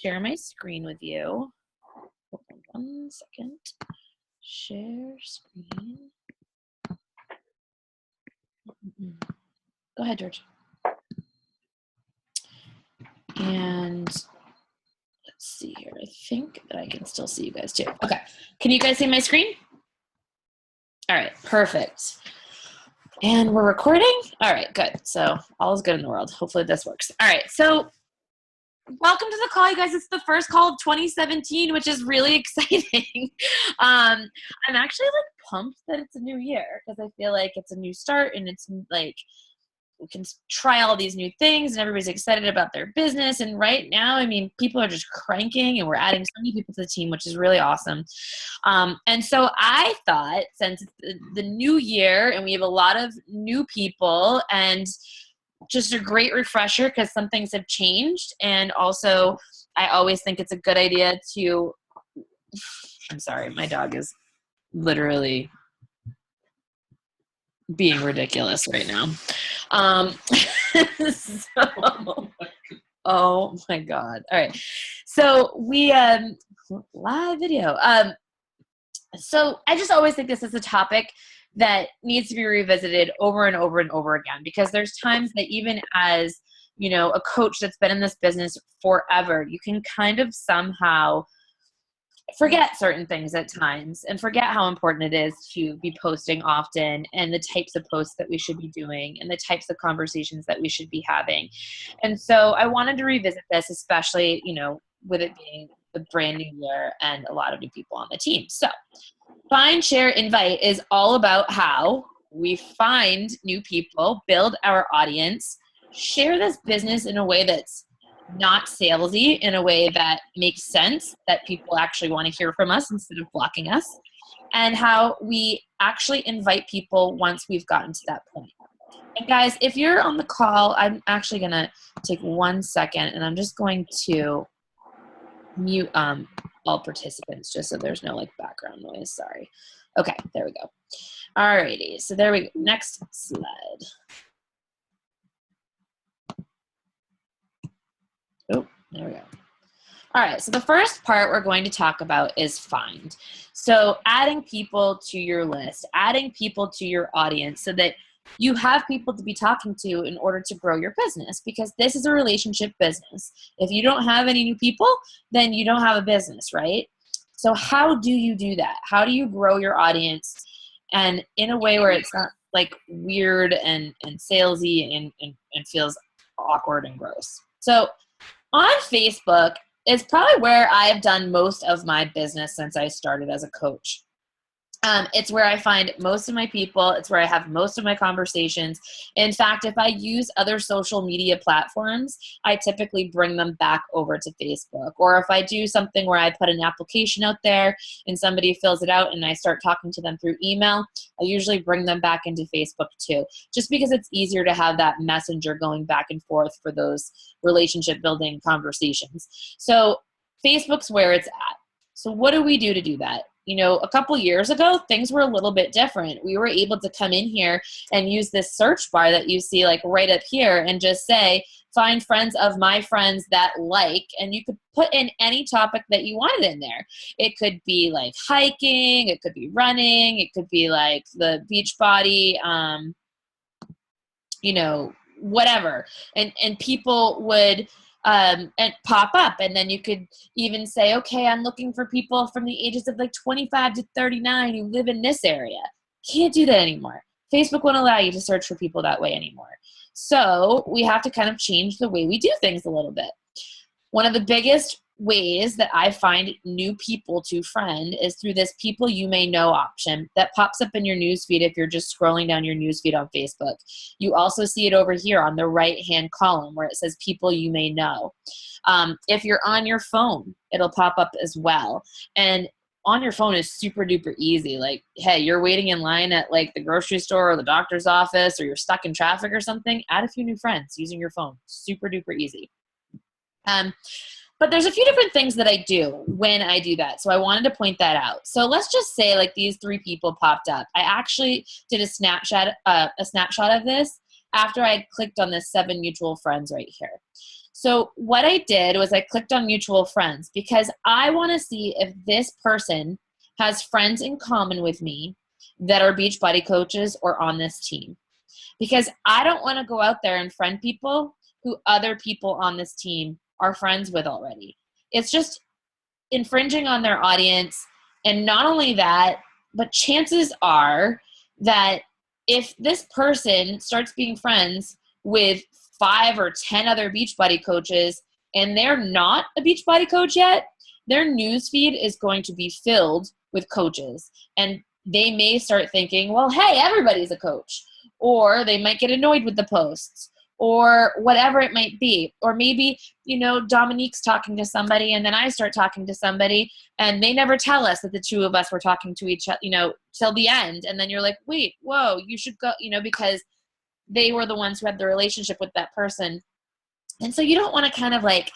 share my screen with you. Hold on 1 second. Share screen. Go ahead, George. And let's see here. I think that I can still see you guys too. Okay. Can you guys see my screen? All right. Perfect. And we're recording? All right, good. So all is good in the world. Hopefully this works. All right, so welcome to the call, you guys. It's the first call of 2017, which is really exciting. I'm actually like pumped that it's a new year because I feel like it's a new start and it's like we can try all these new things and everybody's excited about their business. And right now, I mean, people are just cranking and we're adding so many people to the team, which is really awesome. And so I thought since it's the new year and we have a lot of new people and just a great refresher because some things have changed. And also I always think it's a good idea to, I'm sorry, my dog is literally being ridiculous right now. So, oh my God. All right. So we, live video. So I just always think this is a topic that needs to be revisited over and over and over again, because there's times that even as, you know, a coach that's been in this business forever, you can kind of somehow forget certain things at times and forget how important it is to be posting often and the types of posts that we should be doing and the types of conversations that we should be having. And so I wanted to revisit this, especially, you know, with it being a brand new year and a lot of new people on the team. So Find, Share, Invite is all about how we find new people, build our audience, share this business in a way that's not salesy, in a way that makes sense, that people actually want to hear from us instead of blocking us, and how we actually invite people once we've gotten to that point. And guys, if you're on the call, I'm actually going to take 1 second and I'm just going to mute all participants just so there's no like background noise. Sorry. Okay, there we go. Alrighty, so there we go. Next slide. Oh, there we go. All right, so the first part we're going to talk about is find. So adding people to your list, adding people to your audience so that you have people to be talking to in order to grow your business, because this is a relationship business. If you don't have any new people, then you don't have a business, right? So how do you do that? How do you grow your audience and in a way where it's not like weird and salesy and feels awkward and gross? So on Facebook is probably where I've done most of my business since I started as a coach. It's where I find most of my people. It's where I have most of my conversations. In fact, if I use other social media platforms, I typically bring them back over to Facebook. Or if I do something where I put an application out there and somebody fills it out and I start talking to them through email, I usually bring them back into Facebook too, just because it's easier to have that messenger going back and forth for those relationship building conversations. So Facebook's where it's at. So what do we do to do that? You know, a couple years ago, things were a little bit different. We were able to come in here and use this search bar that you see like right up here and just say, find friends of my friends that like, and you could put in any topic that you wanted in there. It could be like hiking, it could be running, it could be like the beach body, you know, whatever. And people would and pop up, and then you could even say, okay, I'm looking for people from the ages of like 25 to 39 who live in this area. Can't do that anymore. Facebook won't allow you to search for people that way anymore. So we have to kind of change the way we do things a little bit. One of the biggest ways that I find new people to friend is through this people you may know option that pops up in your newsfeed if you're just scrolling down your newsfeed on Facebook. You also see it over here on the right-hand column where it says people you may know. If you're on your phone, it'll pop up as well. And on your phone is super duper easy. Like, hey, you're waiting in line at like the grocery store or the doctor's office, or you're stuck in traffic or something, add a few new friends using your phone. Super duper easy. But there's a few different things that I do when I do that. So I wanted to point that out. So let's just say like these 3 people popped up. I actually did a snapshot of this after I clicked on this 7 mutual friends right here. So what I did was I clicked on mutual friends because I want to see if this person has friends in common with me that are Beachbody coaches or on this team. Because I don't want to go out there and friend people who other people on this team are friends with already. It's just infringing on their audience. And not only that, but chances are that if this person starts being friends with 5 or 10 other Beachbody coaches and they're not a Beachbody coach yet, their newsfeed is going to be filled with coaches. And they may start thinking, well, hey, everybody's a coach. Or they might get annoyed with the posts or whatever it might be. Or maybe, Dominique's talking to somebody and then I start talking to somebody and they never tell us that the two of us were talking to each other, till the end. And then you're like, wait, whoa, you should go, because they were the ones who had the relationship with that person. And so you don't want to kind of like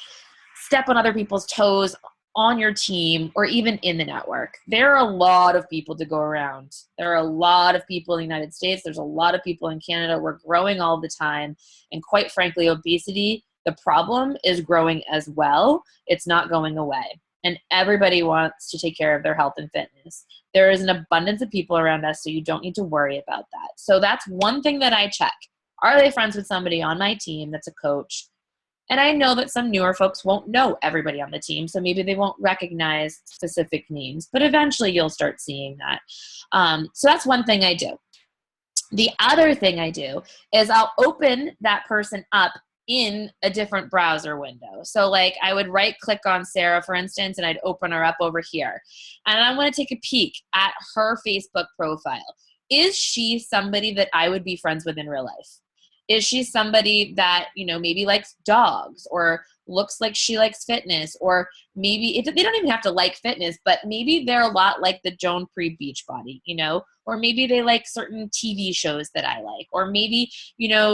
step on other people's toes on your team or even in the network. There are a lot of people to go around. There are a lot of people in the United States. There's a lot of people in Canada. We're growing all the time. And quite frankly, obesity, the problem is growing as well. It's not going away. And everybody wants to take care of their health and fitness. There is an abundance of people around us, so you don't need to worry about that. So that's one thing that I check. Are they friends with somebody on my team that's a coach? And I know that some newer folks won't know everybody on the team, so maybe they won't recognize specific names, but eventually you'll start seeing that. So that's one thing I do. The other thing I do is I'll open that person up in a different browser window. So like I would right click on Sarah, for instance, and I'd open her up over here. And I want to take a peek at her Facebook profile. Is she somebody that I would be friends with in real life? Is she somebody that, maybe likes dogs or looks like she likes fitness, or maybe they don't even have to like fitness, but maybe they're a lot like the Joan Pre Beachbody, or maybe they like certain TV shows that I like, or maybe,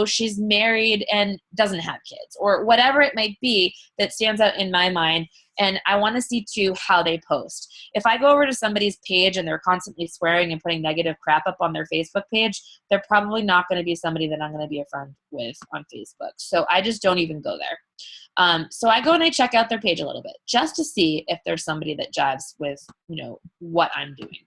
she's married and doesn't have kids, or whatever it might be that stands out in my mind. And I want to see too how they post. If I go over to somebody's page and they're constantly swearing and putting negative crap up on their Facebook page, they're probably not going to be somebody that I'm going to be a friend with on Facebook. So I just don't even go there. So I go and I check out their page a little bit just to see if there's somebody that jives with, what I'm doing.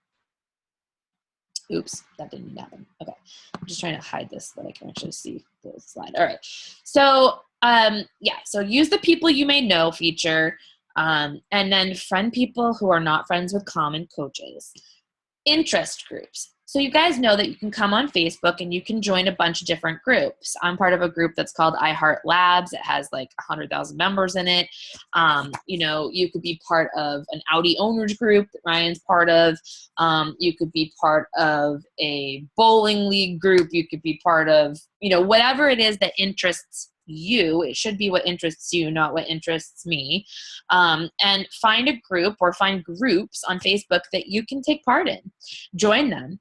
Oops, that didn't happen. Okay. I'm just trying to hide this so that I can actually see the slide. All right. So, so use the people you may know feature. And then friend people who are not friends with common coaches. Interest groups. So you guys know that you can come on Facebook and you can join a bunch of different groups. I'm part of a group that's called I Heart Labs. It has like 100,000 members in it. You could be part of an Audi owners group that Ryan's part of. You could be part of a bowling league group. You could be part of, whatever it is that interests you. It should be what interests you, not what interests me. And find a group or find groups on Facebook that you can take part in. Join them.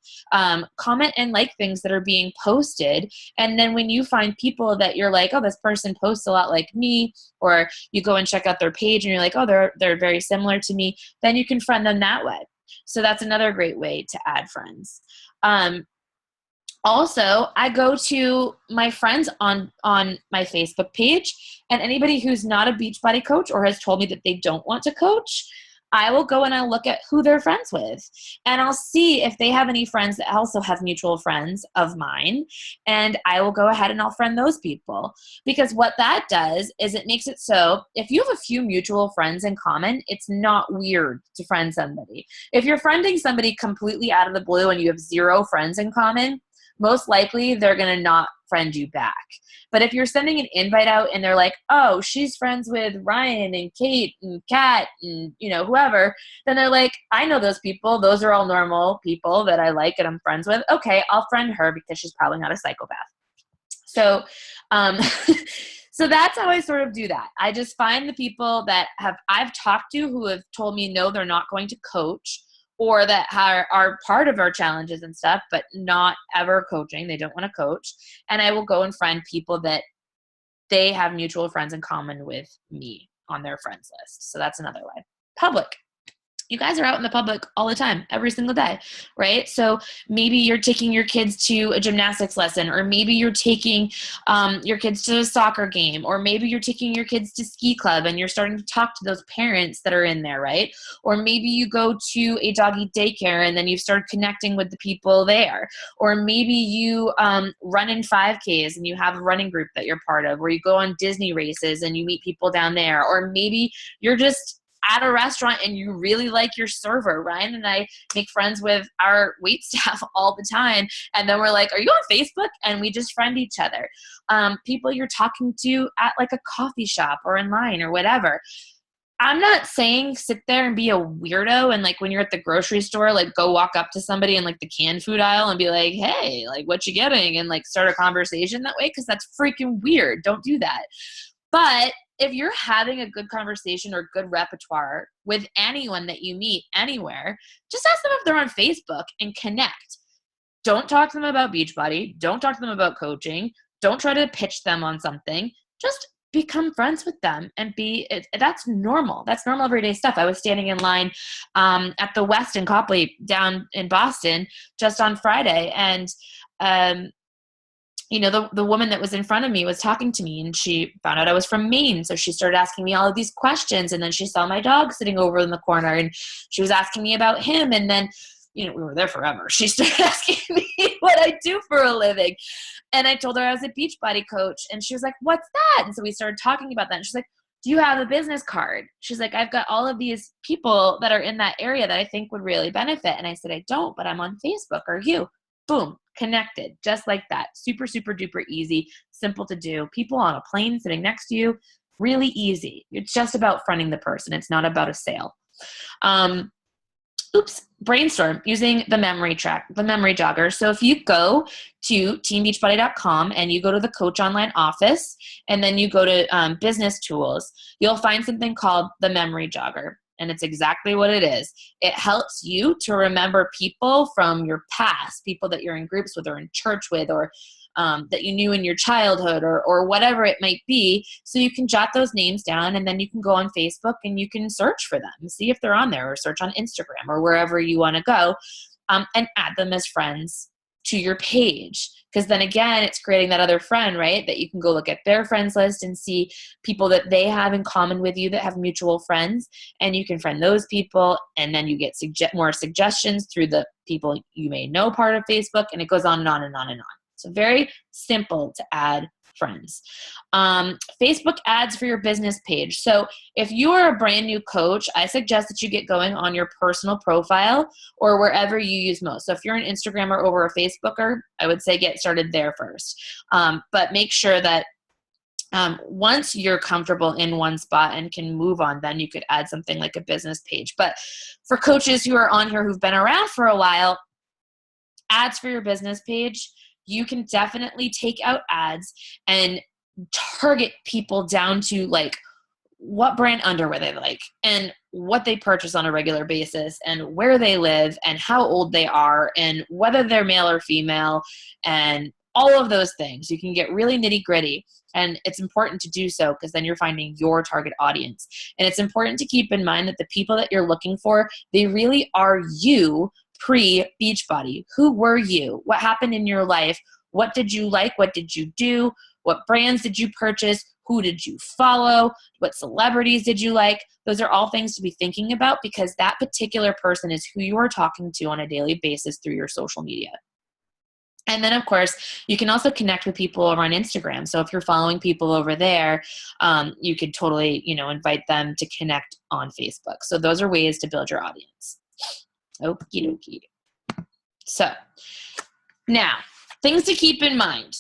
Comment and like things that are being posted. And then when you find people that you're like, oh, this person posts a lot like me, or you go and check out their page and you're like, oh, they're very similar to me, then you can friend them that way. So that's another great way to add friends. Also, I go to my friends on my Facebook page, and anybody who's not a Beachbody coach or has told me that they don't want to coach, I will go and I'll look at who they're friends with, and I'll see if they have any friends that also have mutual friends of mine, and I will go ahead and I'll friend those people. Because what that does is it makes it so if you have a few mutual friends in common, it's not weird to friend somebody. If you're friending somebody completely out of the blue and you have 0 friends in common, most likely they're going to not friend you back. But if you're sending an invite out and they're like, oh, she's friends with Ryan and Kate and Kat and, whoever, then they're like, I know those people. Those are all normal people that I like and I'm friends with. Okay, I'll friend her because she's probably not a psychopath. So, so that's how I sort of do that. I just find the people that I've talked to who have told me, no, they're not going to coach, or that are part of our challenges and stuff, but not ever coaching. They don't want to coach. And I will go and friend people that they have mutual friends in common with me on their friends list. So that's another way. Public. you guys are out in the public all the time, every single day, right? So maybe you're taking your kids to a gymnastics lesson, or maybe you're taking your kids to a soccer game, or maybe you're taking your kids to ski club and you're starting to talk to those parents that are in there, right? Or maybe you go to a doggy daycare and then you start connecting with the people there. Or maybe you run in 5Ks and you have a running group that you're part of, or you go on Disney races and you meet people down there. Or maybe you're just at a restaurant and you really like your server. Ryan and I make friends with our wait staff all the time. And then we're like, are you on Facebook? And we just friend each other. People you're talking to at like a coffee shop or in line or whatever. I'm not saying sit there and be a weirdo and like when you're at the grocery store, like go walk up to somebody in like the canned food aisle and be like, hey, like what you getting? And like start a conversation that way, because that's freaking weird. Don't do that. But if you're having a good conversation or good repertoire with anyone that you meet anywhere, just ask them if they're on Facebook and connect. Don't talk to them about Beachbody. Don't talk to them about coaching. Don't try to pitch them on something. Just become friends with them and that's normal. That's normal everyday stuff. I was standing in line at the West in Copley down in Boston just on Friday, and the woman that was in front of me was talking to me, and she found out I was from Maine. So she started asking me all of these questions, and then she saw my dog sitting over in the corner and she was asking me about him. And then, we were there forever. She started asking me what I do for a living. And I told her I was a Beachbody coach, and she was like, what's that? And so we started talking about that. And she's like, do you have a business card? She's like, I've got all of these people that are in that area that I think would really benefit. And I said, I don't, but I'm on Facebook. Are you? Boom, connected, just like that. Super, super duper easy, simple to do. People on a plane sitting next to you, really easy. It's just about fronting the person. It's not about a sale. Brainstorm using the memory jogger. So if you go to teambeachbody.com and you go to the Coach Online office and then you go to business tools, you'll find something called the memory jogger. And it's exactly what it is. It helps you to remember people from your past, people that you're in groups with or in church with, or that you knew in your childhood, or whatever it might be. So you can jot those names down, and then you can go on Facebook and you can search for them, see if they're on there, or search on Instagram or wherever you want to go, and add them as friends to your page. Because then again, it's creating that other friend, right? That you can go look at their friends list and see people that they have in common with you that have mutual friends, and you can friend those people, and then you get more suggestions through the people you may know part of Facebook, and it goes on and on and on and on. So very simple to add friends. Facebook ads for your business page. So if you are a brand new coach, I suggest that you get going on your personal profile or wherever you use most. So if you're an Instagrammer over a Facebooker, I would say get started there first. But make sure that once you're comfortable in one spot and can move on, then you could add something like a business page. But for coaches who are on here who've been around for a while, ads for your business page, you can definitely take out ads and target people down to like what brand underwear they like and what they purchase on a regular basis and where they live and how old they are and whether they're male or female and all of those things. You can get really nitty gritty, and it's important to do so because then you're finding your target audience. And it's important to keep in mind that the people that you're looking for, they really are you pre-Beachbody. Who were you? What happened in your life? What did you like? What did you do? What brands did you purchase? Who did you follow? What celebrities did you like? Those are all things to be thinking about because that particular person is who you are talking to on a daily basis through your social media. And then, of course, you can also connect with people over on Instagram. So if you're following people over there, you could totally, invite them to connect on Facebook. So those are ways to build your audience. Okie dokie. So now, things to keep in mind.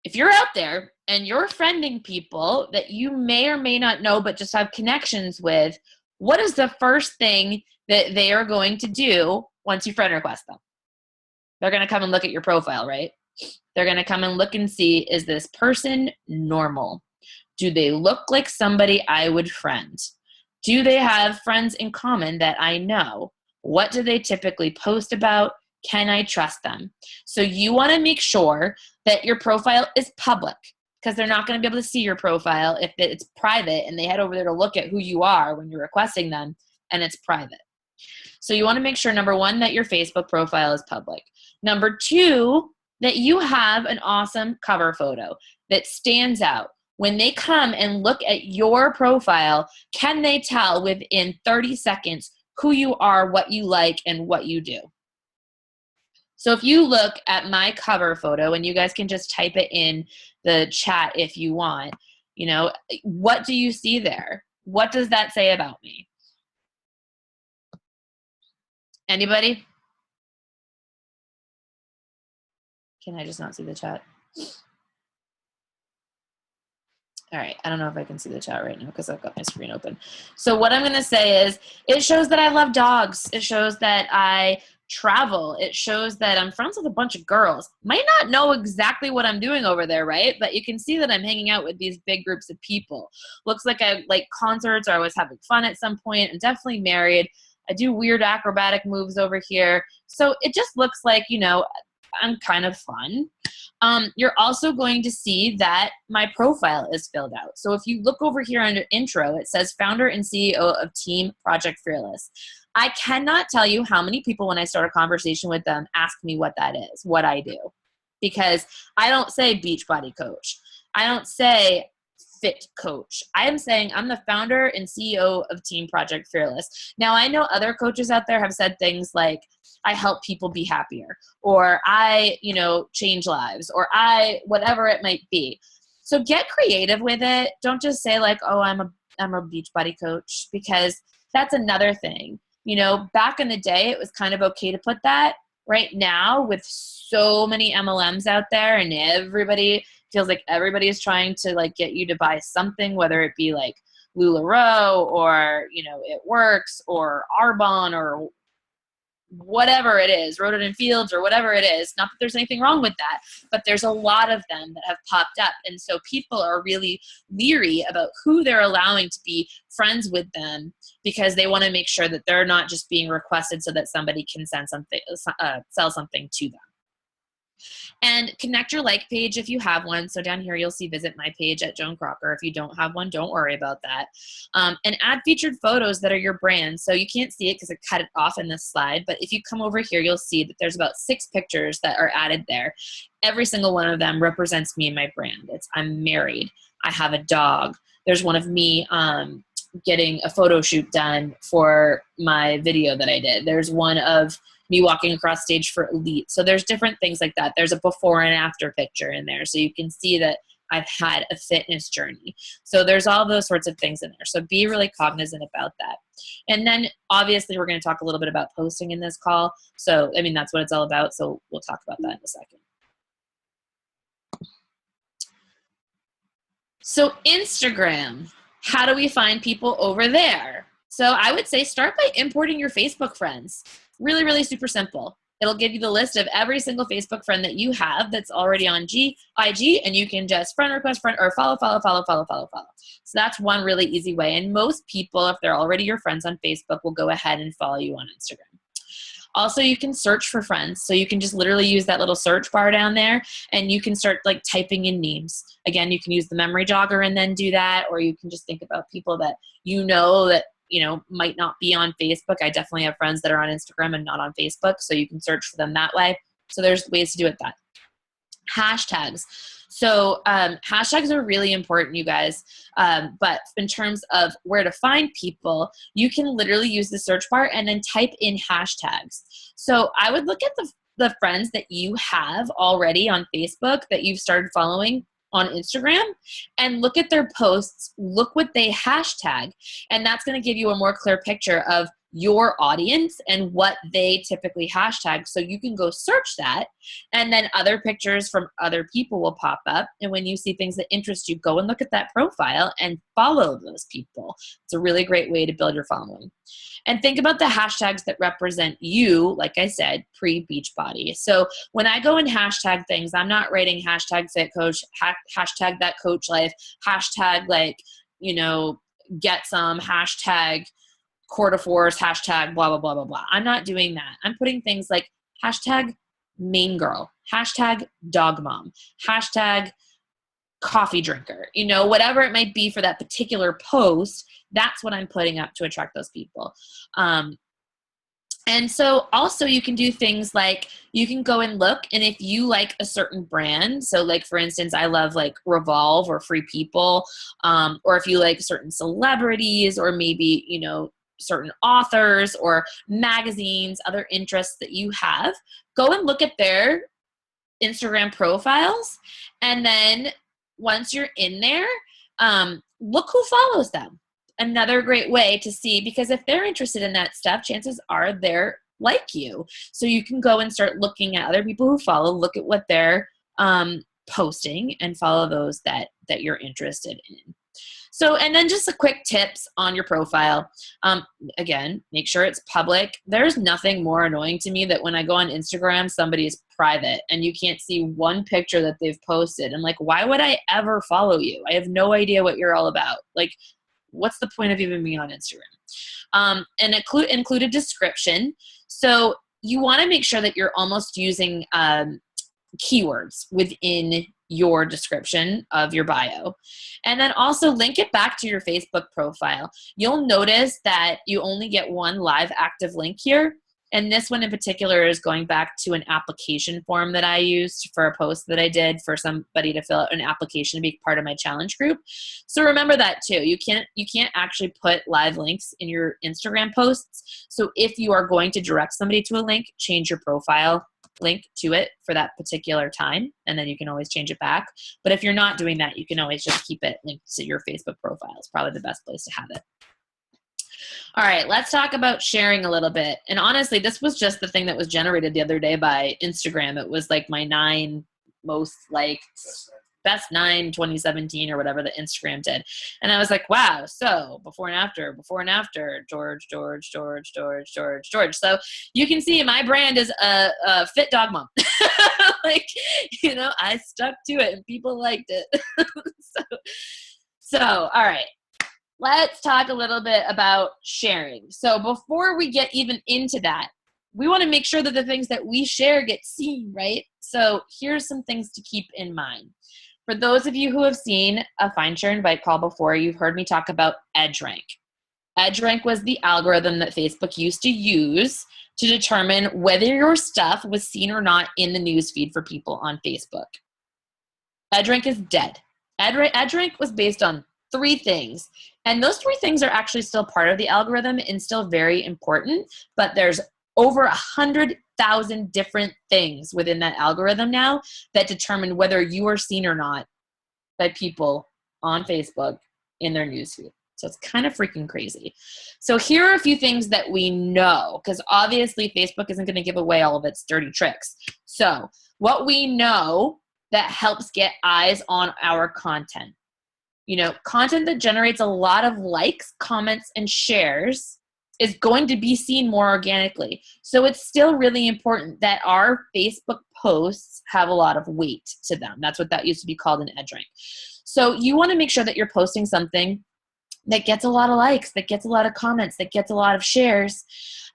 If you're out there and you're friending people that you may or may not know but just have connections with, what is the first thing that they are going to do once you friend request them? They're going to come and look at your profile, right? They're going to come and look and see, is this person normal? Do they look like somebody I would friend? Do they have friends in common that I know? What do they typically post about? Can I trust them? So you want to make sure that your profile is public because they're not going to be able to see your profile if it's private and they head over there to look at who you are when you're requesting them and it's private. So you want to make sure, number one, that your Facebook profile is public. Number two, that you have an awesome cover photo that stands out. When they come and look at your profile, can they tell within 30 seconds who you are, what you like, and what you do? So if you look at my cover photo, and you guys can just type it in the chat if you want, you know, what do you see there? What does that say about me? Anybody? Can I just not see the chat? All right, I don't know if I can see the chat right now because I've got my screen open. So what I'm gonna say is, it shows that I love dogs. It shows that I travel. It shows that I'm friends with a bunch of girls. Might not know exactly what I'm doing over there, right? But you can see that I'm hanging out with these big groups of people. Looks like I like concerts, or I was having fun at some point. I'm definitely married. I do weird acrobatic moves over here. So it just looks like, you know, I'm kind of fun. You're also going to see that my profile is filled out. So if you look over here under intro, it says founder and CEO of Team Project Fearless. I cannot tell you how many people, when I start a conversation with them, ask me what that is, what I do. Because I don't say Beachbody coach. I don't say fit coach. I am saying I'm the founder and CEO of Team Project Fearless. Now, I know other coaches out there have said things like, I help people be happier, or I, you know, change lives, or I, whatever it might be. So get creative with it. Don't just say like, oh, I'm a Beachbody coach, because that's another thing. You know, back in the day, it was kind of okay to put that. Right now, with so many MLMs out there, and everybody feels like everybody is trying to like get you to buy something, whether it be like LuLaRoe, or, you know, It Works, or Arbonne, or whatever it is, Rodan Fields, or whatever it is. Not that there's anything wrong with that, but there's a lot of them that have popped up. And so people are really leery about who they're allowing to be friends with them, because they want to make sure that they're not just being requested so that somebody can sell something to them. And connect your like page if you have one. So down here, you'll see visit my page at Joan Crocker. If you don't have one, don't worry about that. And add featured photos that are your brand. So you can't see it because I cut it off in this slide, but if you come over here, you'll see that there's about 6 pictures that are added there. Every single one of them represents me and my brand. I'm married. I have a dog. There's one of me getting a photo shoot done for my video that I did. There's one of me walking across stage for Elite. So there's different things like that. There's a before and after picture in there, so you can see that I've had a fitness journey. So there's all those sorts of things in there. So be really cognizant about that. And then obviously we're going to talk a little bit about posting in this call. So, I mean, that's what it's all about. So we'll talk about that in a second. So Instagram, how do we find people over there? So I would say start by importing your Facebook friends. Really, really super simple. It'll give you the list of every single Facebook friend that you have that's already on IG, and you can just friend request, friend, or follow. So that's one really easy way. And most people, if they're already your friends on Facebook, will go ahead and follow you on Instagram. Also, you can search for friends. So you can just literally use that little search bar down there, and you can start like typing in names. Again, you can use the memory jogger and then do that, or you can just think about people that you know that, you know, might not be on Facebook. I definitely have friends that are on Instagram and not on Facebook, so you can search for them that way. So there's ways to do it that. Hashtags. So hashtags are really important, you guys. But in terms of where to find people, you can literally use the search bar and then type in hashtags. So I would look at the friends that you have already on Facebook that you've started following on Instagram, and look at their posts, look what they hashtag, and that's going to give you a more clear picture of your audience and what they typically hashtag. So you can go search that, and then other pictures from other people will pop up. And when you see things that interest you, go and look at that profile and follow those people. It's a really great way to build your following. And think about the hashtags that represent you, like I said, pre-Beachbody. So when I go and hashtag things, I'm not writing hashtag fit coach, hashtag that coach life, hashtag like, you know, get some, hashtag quarter force, hashtag blah, blah, blah, blah, blah. I'm not doing that. I'm putting things like hashtag main girl, hashtag dog mom, hashtag coffee drinker, you know, whatever it might be for that particular post. That's what I'm putting up to attract those people. And so also you can do things like you can go and look, and if you like a certain brand, so like for instance, I love like Revolve or Free People, or if you like certain celebrities or maybe, you know, certain authors or magazines, other interests that you have, go and look at their Instagram profiles. And then once you're in there, look who follows them. Another great way to see, because if they're interested in that stuff, chances are they're like you. So you can go and start looking at other people who follow, look at what they're posting, and follow those that you're interested in. So, and then just a quick tips on your profile. Again, make sure it's public. There's nothing more annoying to me that when I go on Instagram, somebody is private and you can't see one picture that they've posted. I'm like, why would I ever follow you? I have no idea what you're all about. Like, what's the point of even being on Instagram? And include a description. So you want to make sure that you're almost using keywords within your description of your bio. And then also link it back to your Facebook profile. You'll notice that you only get one live active link here. And this one in particular is going back to an application form that I used for a post that I did for somebody to fill out an application to be part of my challenge group. So remember that too. You can't actually put live links in your Instagram posts. So if you are going to direct somebody to a link, change your profile link to it for that particular time, and then you can always change it back. But if you're not doing that, you can always just keep it linked to your Facebook profile. It's probably the best place to have it. All right, let's talk about sharing a little bit. And honestly, this was just the thing that was generated the other day by Instagram. It was like my 9 most liked, best 9 2017 or whatever that Instagram did. And I was like, wow, so before and after, George. So you can see my brand is a fit dog mom. Like, you know, I stuck to it and people liked it. So all right. Let's talk a little bit about sharing. So before we get even into that, we want to make sure that the things that we share get seen, right? So here's some things to keep in mind. For those of you who have seen a Find Share Invite call before, you've heard me talk about EdgeRank. EdgeRank was the algorithm that Facebook used to use to determine whether your stuff was seen or not in the newsfeed for people on Facebook. EdgeRank is dead. EdgeRank was based on 3 things. And those 3 things are actually still part of the algorithm and still very important, but there's over 100,000 different things within that algorithm now that determine whether you are seen or not by people on Facebook in their newsfeed. So it's kind of freaking crazy. So here are a few things that we know, because obviously Facebook isn't going to give away all of its dirty tricks. So what we know that helps get eyes on our content. You know, content that generates a lot of likes, comments, and shares is going to be seen more organically. So it's still really important that our Facebook posts have a lot of weight to them. That's what that used to be called in EdgeRank. So you want to make sure that you're posting something that gets a lot of likes, that gets a lot of comments, that gets a lot of shares.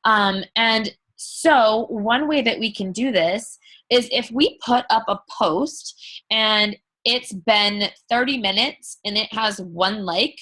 And so one way that we can do this is if we put up a post and it's been 30 minutes and it has 1 like,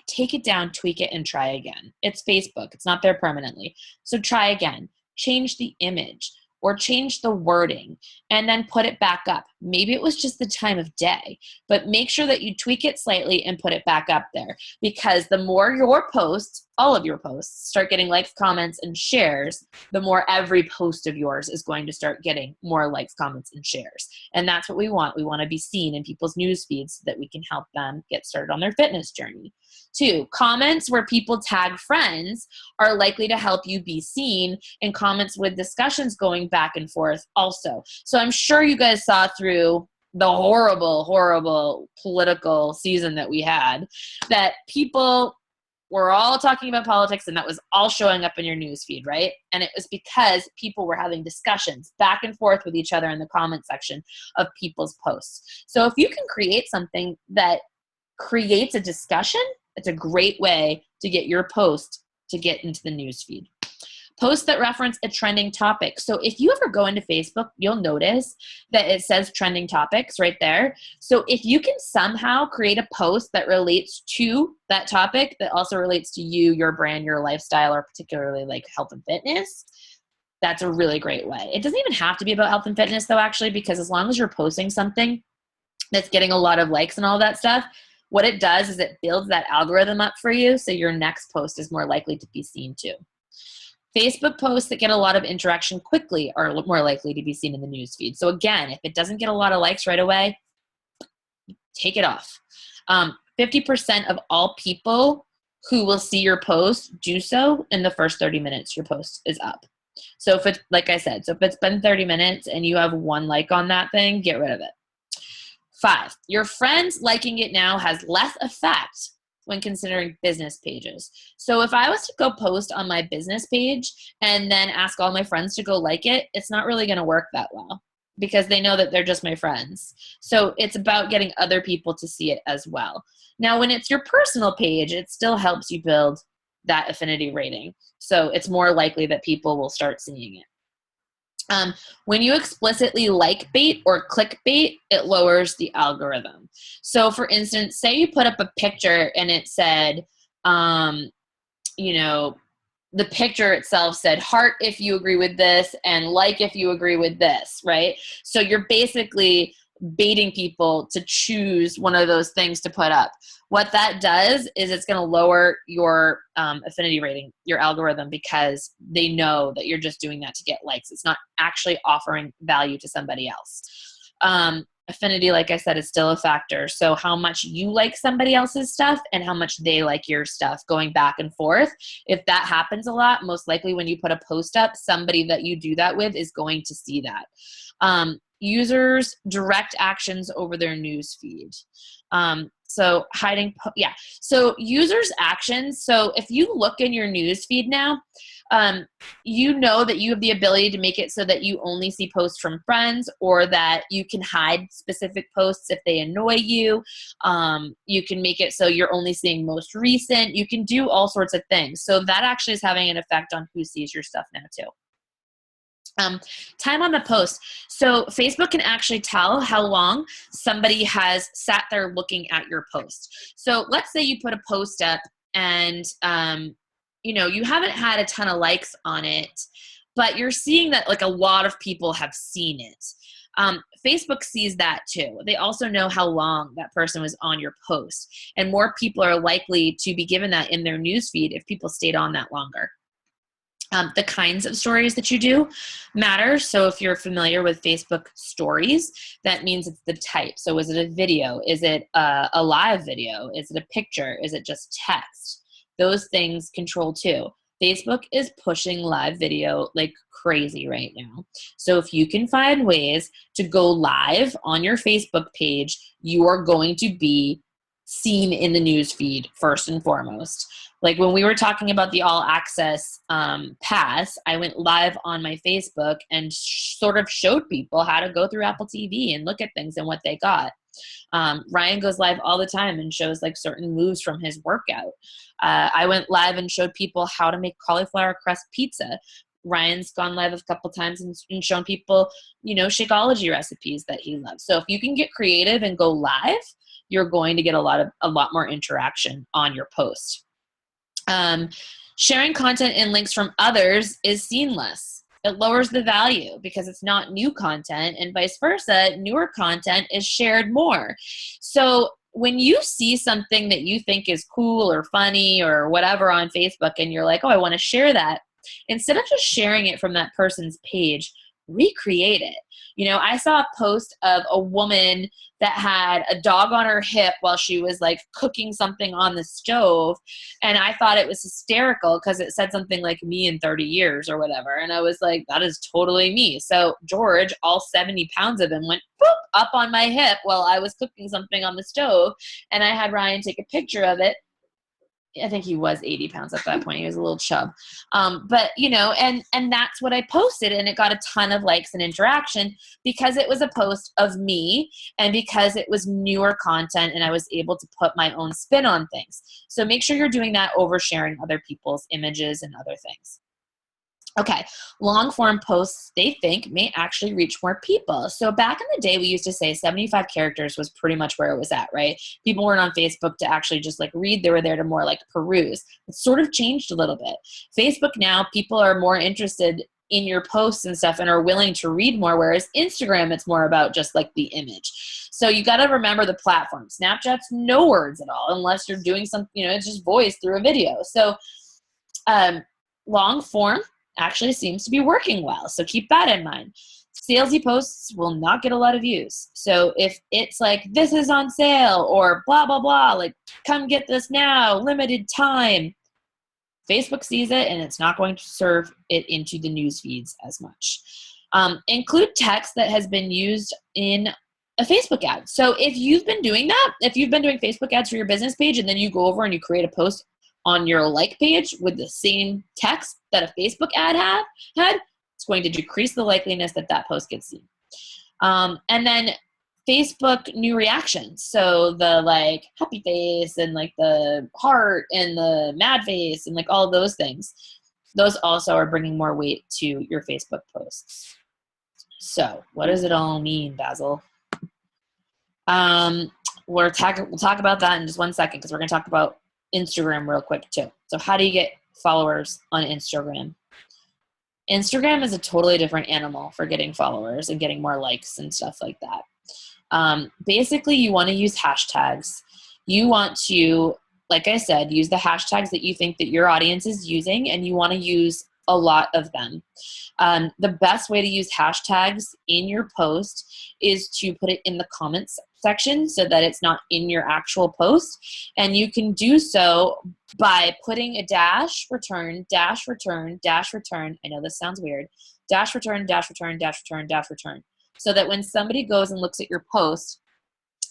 take it down, tweak it, and try again. It's Facebook. It's not there permanently. So try again. Change the image or change the wording and then put it back up. Maybe it was just the time of day, but make sure that you tweak it slightly and put it back up there, because the more your posts, all of your posts, start getting likes, comments, and shares, the more every post of yours is going to start getting more likes, comments, and shares. And that's what we want. We want to be seen in people's news feeds so that we can help them get started on their fitness journey. 2, comments where people tag friends are likely to help you be seen, and comments with discussions going back and forth also. So I'm sure you guys saw through the horrible political season that we had that people were all talking about politics, and that was all showing up in your newsfeed, right? And it was because people were having discussions back and forth with each other in the comment section of people's posts. So if you can create something that creates a discussion, it's a great way to get your post to get into the newsfeed. Posts that reference a trending topic. So if you ever go into Facebook, you'll notice that it says trending topics right there. So if you can somehow create a post that relates to that topic, that also relates to you, your brand, your lifestyle, or particularly like health and fitness, that's a really great way. It doesn't even have to be about health and fitness though, actually, because as long as you're posting something that's getting a lot of likes and all that stuff, what it does is it builds that algorithm up for you, so your next post is more likely to be seen too. Facebook posts that get a lot of interaction quickly are more likely to be seen in the newsfeed. So again, if it doesn't get a lot of likes right away, take it off. 50% of all people who will see your post do so in the first 30 minutes your post is up. So if it's, like I said, so if it's been 30 minutes and you have 1 like on that thing, get rid of it. 5, your friends liking it now has less effect when considering business pages. So if I was to go post on my business page and then ask all my friends to go like it, it's not really going to work that well because they know that they're just my friends. So it's about getting other people to see it as well. Now, when it's your personal page, it still helps you build that affinity rating. So it's more likely that people will start seeing it. When you explicitly like bait or clickbait, it lowers the algorithm. So for instance, say you put up a picture and it said, you know, the picture itself said heart if you agree with this and like if you agree with this, right? So you're basically baiting people to choose one of those things to put up. What that does is it's going to lower your affinity rating, your algorithm, because they know that you're just doing that to get likes. It's not actually offering value to somebody else. Affinity, like I said, is still a factor. So how much you like somebody else's stuff and how much they like your stuff, going back and forth. If that happens a lot, most likely when you put a post up, somebody that you do that with is going to see that. Users direct actions over their news feed. So hiding, so users actions. So if you look in your news feed now, you know that you have the ability to make it so that you only see posts from friends, or that you can hide specific posts if they annoy you. You can make it so you're only seeing most recent. You can do all sorts of things. So that actually is having an effect on who sees your stuff now too. Time on the post. So Facebook can actually tell how long somebody has sat there looking at your post. So let's say you put a post up and, you know, you haven't had a ton of likes on it, but you're seeing that like a lot of people have seen it. Facebook sees that too. They also know how long that person was on your post, and more people are likely to be given that in their newsfeed if people stayed on that longer. The kinds of stories that you do matter. So if you're familiar with Facebook stories, that means it's the type. So is it a video? Is it a live video? Is it a picture? Is it just text? Those things control too. Facebook is pushing live video like crazy right now. So if you can find ways to go live on your Facebook page, you are going to be seen in the news feed first and foremost. Like when we were talking about the all access pass, I went live on my Facebook and sort of showed people how to go through Apple TV and look at things and what they got. Ryan goes live all the time and shows like certain moves from his workout. I went live and showed people how to make cauliflower crust pizza. Ryan's gone live a couple times and shown people, you know, Shakeology recipes that he loves. So if you can get creative and go live, you're going to get a lot more interaction on your post. Sharing content and links from others is seen less. It lowers the value because it's not new content, and vice versa, newer content is shared more. So when you see something that you think is cool or funny or whatever on Facebook and you're like, oh, I want to share that, instead of just sharing it from that person's page, recreate it. You know, I saw a post of a woman that had a dog on her hip while she was like cooking something on the stove. And I thought it was hysterical because it said something like me in 30 years or whatever. And I was like, that is totally me. So George, all 70 pounds of him went boop, up on my hip while I was cooking something on the stove. And I had Ryan take a picture of it. I think he was 80 pounds at that point. He was a little chub. But, you know, and that's what I posted, and it got a ton of likes and interaction because it was a post of me and because it was newer content and I was able to put my own spin on things. So make sure you're doing that over sharing other people's images and other things. Okay, long form posts, they think, may actually reach more people. So back in the day, we used to say 75 characters was pretty much where it was at, right? People weren't on Facebook to actually just like read, they were there to more like peruse. It sort of changed a little bit. Facebook now, people are more interested in your posts and stuff and are willing to read more, whereas Instagram, it's more about just like the image. So you got to remember the platform. Snapchat's no words at all unless you're doing something, it's just voice through a video. So long form actually seems to be working well. So keep that in mind. Salesy posts will not get a lot of views. So if it's like, this is on sale or blah, blah, blah, like come get this now, limited time, Facebook sees it and it's not going to serve it into the news feeds as much. Include text that has been used in a Facebook ad. So if you've been doing that, if you've been doing Facebook ads for your business page and then you go over and you create a post on your like page with the same text that a Facebook ad had, it's going to decrease the likeliness that that post gets seen. And then Facebook new reactions. So the like happy face and like the heart and the mad face and like all of those things. Those also are bringing more weight to your Facebook posts. So what does it all mean, Basil? We'll talk about that in just 1 second because we're going to talk about Instagram real quick too. So how do you get followers on Instagram? Instagram is a totally different animal for getting followers and getting more likes and stuff like that. Basically, you want to use hashtags. You want to, like I said, use the hashtags that you think that your audience is using, and you want to use a lot of them. The best way to use hashtags in your post is to put it in the comments section so that it's not in your actual post. And you can do so by putting a dash return, dash return, dash return. I know this sounds weird. Dash return, dash return, dash return, dash return. So that when somebody goes and looks at your post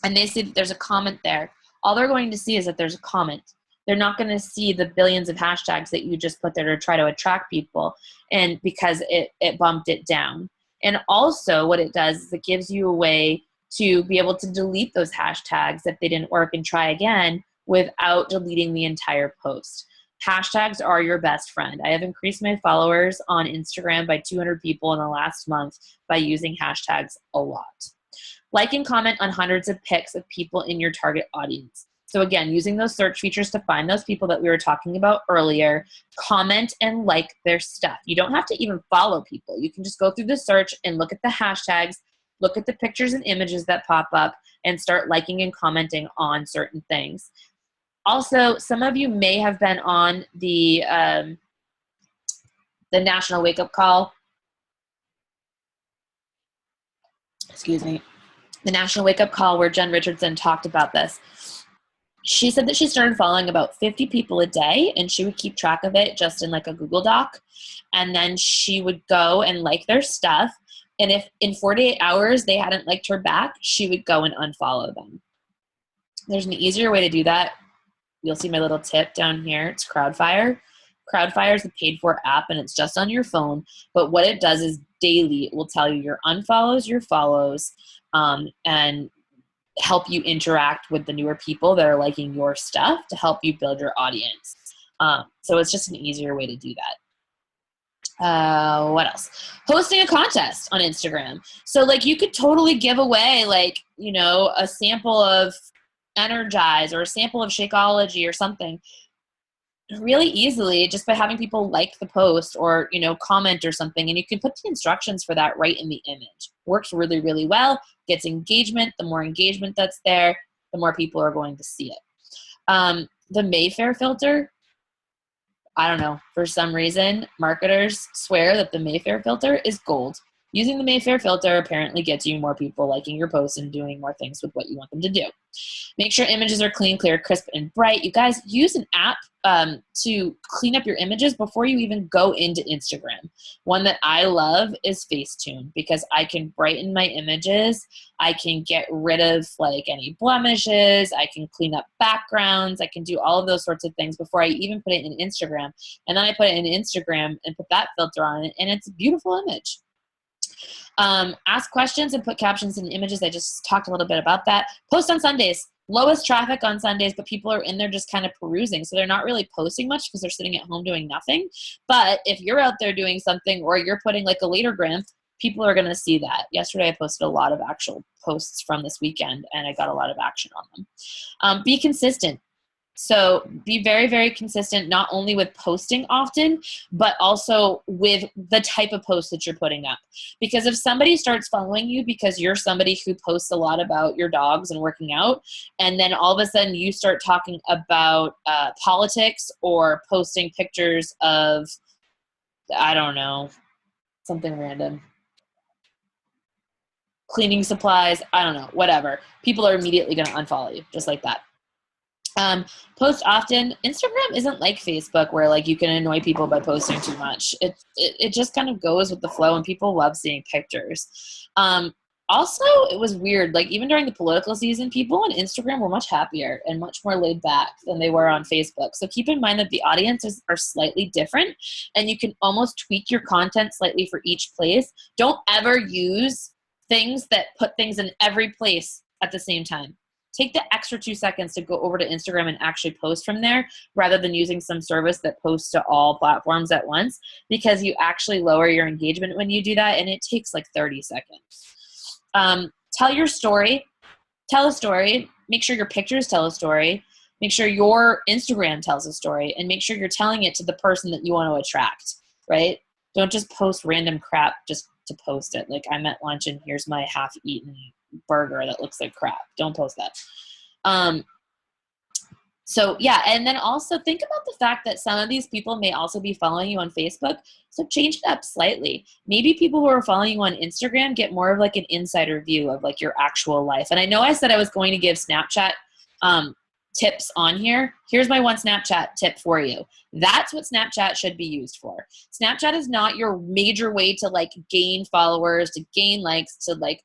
and they see that there's a comment there, all they're going to see is that there's a comment. They're not going to see the billions of hashtags that you just put there to try to attract people, and because it bumped it down. And also what it does is it gives you a way to be able to delete those hashtags if they didn't work and try again without deleting the entire post. Hashtags are your best friend. I have increased my followers on Instagram by 200 people in the last month by using hashtags a lot. Like and comment on hundreds of pics of people in your target audience. So again, using those search features to find those people that we were talking about earlier, comment and like their stuff. You don't have to even follow people. You can just go through the search and look at the hashtags, look at the pictures and images that pop up, and start liking and commenting on certain things. Also, some of you may have been on the National Wake Up Call. Excuse me. The National Wake Up Call where Jen Richardson talked about this. She said that she started following about 50 people a day, and she would keep track of it just in like a Google Doc. And then she would go and like their stuff. And if in 48 hours they hadn't liked her back, she would go and unfollow them. There's an easier way to do that. You'll see my little tip down here. It's Crowdfire. Crowdfire is a paid for app, and it's just on your phone. But what it does is daily, it will tell you your unfollows, your follows, and help you interact with the newer people that are liking your stuff to help you build your audience. So it's just an easier way to do that. What else? Hosting a contest on Instagram. So like you could totally give away like, a sample of Energize or a sample of Shakeology or something really easily just by having people like the post or, comment or something. And you can put the instructions for that right in the image. Works really, really well. Gets engagement. The more engagement that's there, the more people are going to see it. The Mayfair filter, I don't know, for some reason, marketers swear that the Mayfair filter is gold. Using the Mayfair filter apparently gets you more people liking your posts and doing more things with what you want them to do. Make sure images are clean, clear, crisp, and bright. You guys, use an app to clean up your images before you even go into Instagram. One that I love is Facetune because I can brighten my images. I can get rid of like any blemishes. I can clean up backgrounds. I can do all of those sorts of things before I even put it in Instagram. And then I put it in Instagram and put that filter on it, and it's a beautiful image. Ask questions and put captions and images. I just talked a little bit about that. Post on Sundays. lowest traffic on Sundays, but people are in there just kind of perusing. So they're not really posting much because they're sitting at home doing nothing. But if you're out there doing something, or you're putting like a leadergram, people are going to see that. Yesterday, I posted a lot of actual posts from this weekend, and I got a lot of action on them. Be consistent. So be very, very consistent, not only with posting often, but also with the type of post that you're putting up. Because if somebody starts following you because you're somebody who posts a lot about your dogs and working out, and then all of a sudden you start talking about politics or posting pictures of, I don't know, something random, cleaning supplies, I don't know, whatever, people are immediately going to unfollow you just like that. Post often. Instagram isn't like Facebook where like you can annoy people by posting too much. It just kind of goes with the flow, and people love seeing pictures. Also, it was weird. Like even during the political season, people on Instagram were much happier and much more laid back than they were on Facebook. So keep in mind that the audiences are slightly different, and you can almost tweak your content slightly for each place. Don't ever use things that put things in every place at the same time. Take the extra 2 seconds to go over to Instagram and actually post from there, rather than using some service that posts to all platforms at once, because you actually lower your engagement when you do that, and it takes like 30 seconds. Tell your story. Tell a story. Make sure your pictures tell a story. Make sure your Instagram tells a story, and make sure you're telling it to the person that you want to attract, right? Don't just post random crap just to post it. Like, I'm at lunch and here's my half-eaten burger that looks like crap. Don't post that. So yeah, and then also think about the fact that some of these people may also be following you on Facebook, so change it up slightly. Maybe people who are following you on Instagram get more of like an insider view of like your actual life. And I know I said I was going to give Snapchat tips on here. Here's my one Snapchat tip for you. That's what Snapchat should be used for. Snapchat is not your major way to like gain followers, to gain likes, to like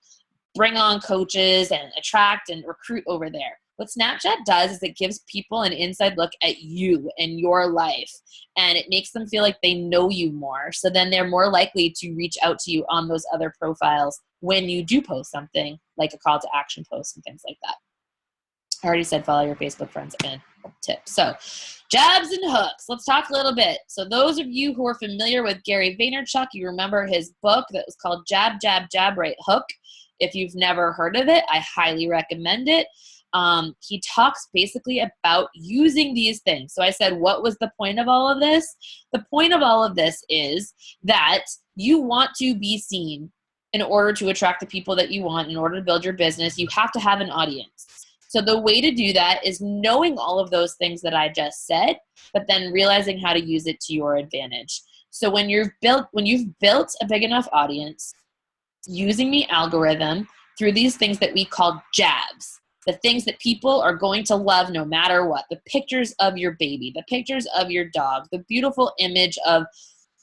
bring on coaches and attract and recruit over there. What Snapchat does is it gives people an inside look at you and your life, and it makes them feel like they know you more. So then they're more likely to reach out to you on those other profiles when you do post something like a call to action post and things like that. I already said follow your Facebook friends and tip. So jabs and hooks. Let's talk a little bit. So those of you who are familiar with Gary Vaynerchuk, you remember his book that was called Jab, Jab, Jab, Right Hook. If you've never heard of it, I highly recommend it. He talks basically about using these things. So I said, what was the point of all of this? The point of all of this is that you want to be seen in order to attract the people that you want, in order to build your business. You have to have an audience. So the way to do that is knowing all of those things that I just said, but then realizing how to use it to your advantage. So when you've built a big enough audience, using the algorithm through these things that we call jabs, the things that people are going to love no matter what, the pictures of your baby, the pictures of your dog, the beautiful image of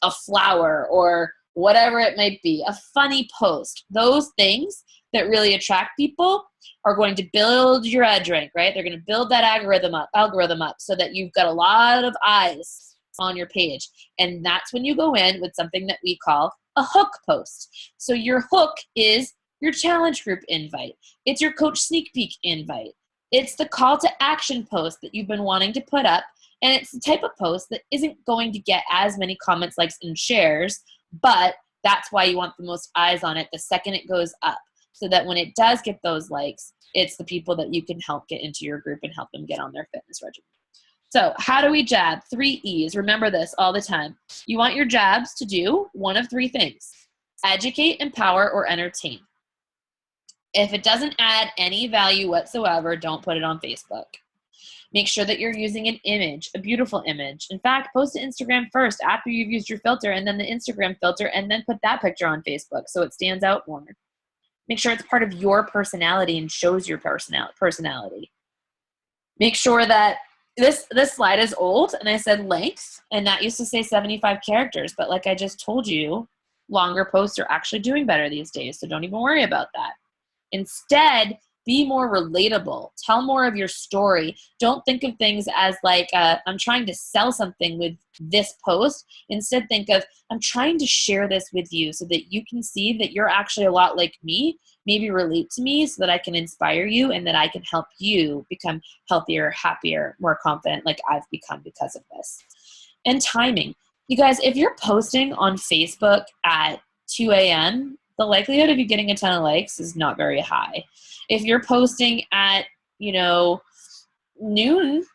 a flower or whatever it might be, a funny post, those things that really attract people are going to build your edge rank, right? They're going to build that algorithm up so that you've got a lot of eyes on your page. And that's when you go in with something that we call a hook post. So your hook is your challenge group invite. It's your coach sneak peek invite. It's the call to action post that you've been wanting to put up. And it's the type of post that isn't going to get as many comments, likes, and shares, but that's why you want the most eyes on it the second it goes up. So that when it does get those likes, it's the people that you can help get into your group and help them get on their fitness regimen. So how do we jab? 3 E's. Remember this all the time. You want your jabs to do one of 3 things: educate, empower, or entertain. If it doesn't add any value whatsoever, don't put it on Facebook. Make sure that you're using an image, a beautiful image. In fact, post to Instagram first after you've used your filter, and then the Instagram filter, and then put that picture on Facebook so it stands out more. Make sure it's part of your personality and shows your personality. Make sure that this slide is old, and I said length, and that used to say 75 characters. But like I just told you, longer posts are actually doing better these days, so don't even worry about that. Instead, Be more relatable. Tell more of your story. Don't think of things as like, I'm trying to sell something with this post. Instead, think of, I'm trying to share this with you so that you can see that you're actually a lot like me, maybe relate to me so that I can inspire you and that I can help you become healthier, happier, more confident like I've become because of this. And timing. You guys, if you're posting on Facebook at 2 a.m., the likelihood of you getting a ton of likes is not very high. If you're posting at, noon,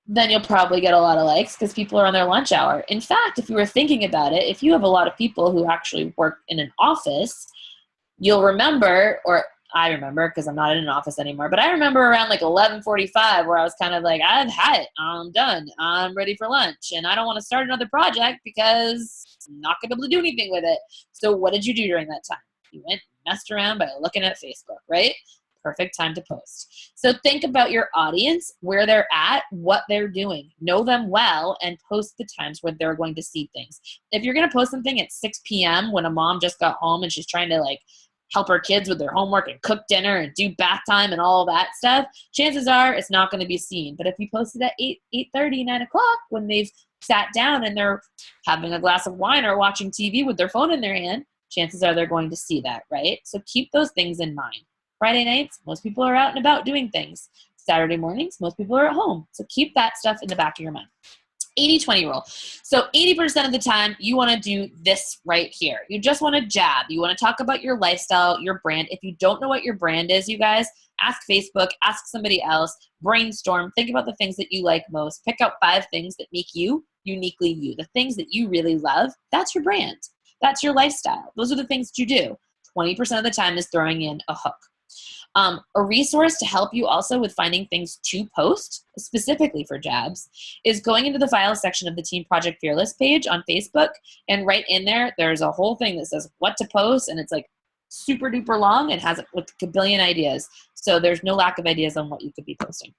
then you'll probably get a lot of likes because people are on their lunch hour. In fact, if you were thinking about it, if you have a lot of people who actually work in an office, you'll remember, or I remember because I'm not in an office anymore, but I remember around like 11:45 where I was kind of like, I've had it, I'm done, I'm ready for lunch, and I don't want to start another project because I'm not going to be able to do anything with it. So what did you do during that time? You went and messed around by looking at Facebook, right? Perfect time to post. So think about your audience, where they're at, what they're doing. Know them well and post the times where they're going to see things. If you're going to post something at 6 p.m. when a mom just got home and she's trying to like help her kids with their homework and cook dinner and do bath time and all that stuff, chances are it's not going to be seen. But if you post it at 8:30, 9 o'clock when they've sat down and they're having a glass of wine or watching TV with their phone in their hand, chances are they're going to see that, right? So keep those things in mind. Friday nights, most people are out and about doing things. Saturday mornings, most people are at home. So keep that stuff in the back of your mind. 80-20 rule. So 80% of the time, you want to do this right here. You just want to jab. You want to talk about your lifestyle, your brand. If you don't know what your brand is, you guys, ask Facebook, ask somebody else, brainstorm, think about the things that you like most. Pick out 5 things that make you uniquely you. The things that you really love, that's your brand. That's your lifestyle. Those are the things that you do. 20% of the time is throwing in a hook. A resource to help you also with finding things to post, specifically for jabs, is going into the files section of the Team Project Fearless page on Facebook, and right in there, there's a whole thing that says what to post, and it's like super duper long and has like a billion ideas. So there's no lack of ideas on what you could be posting.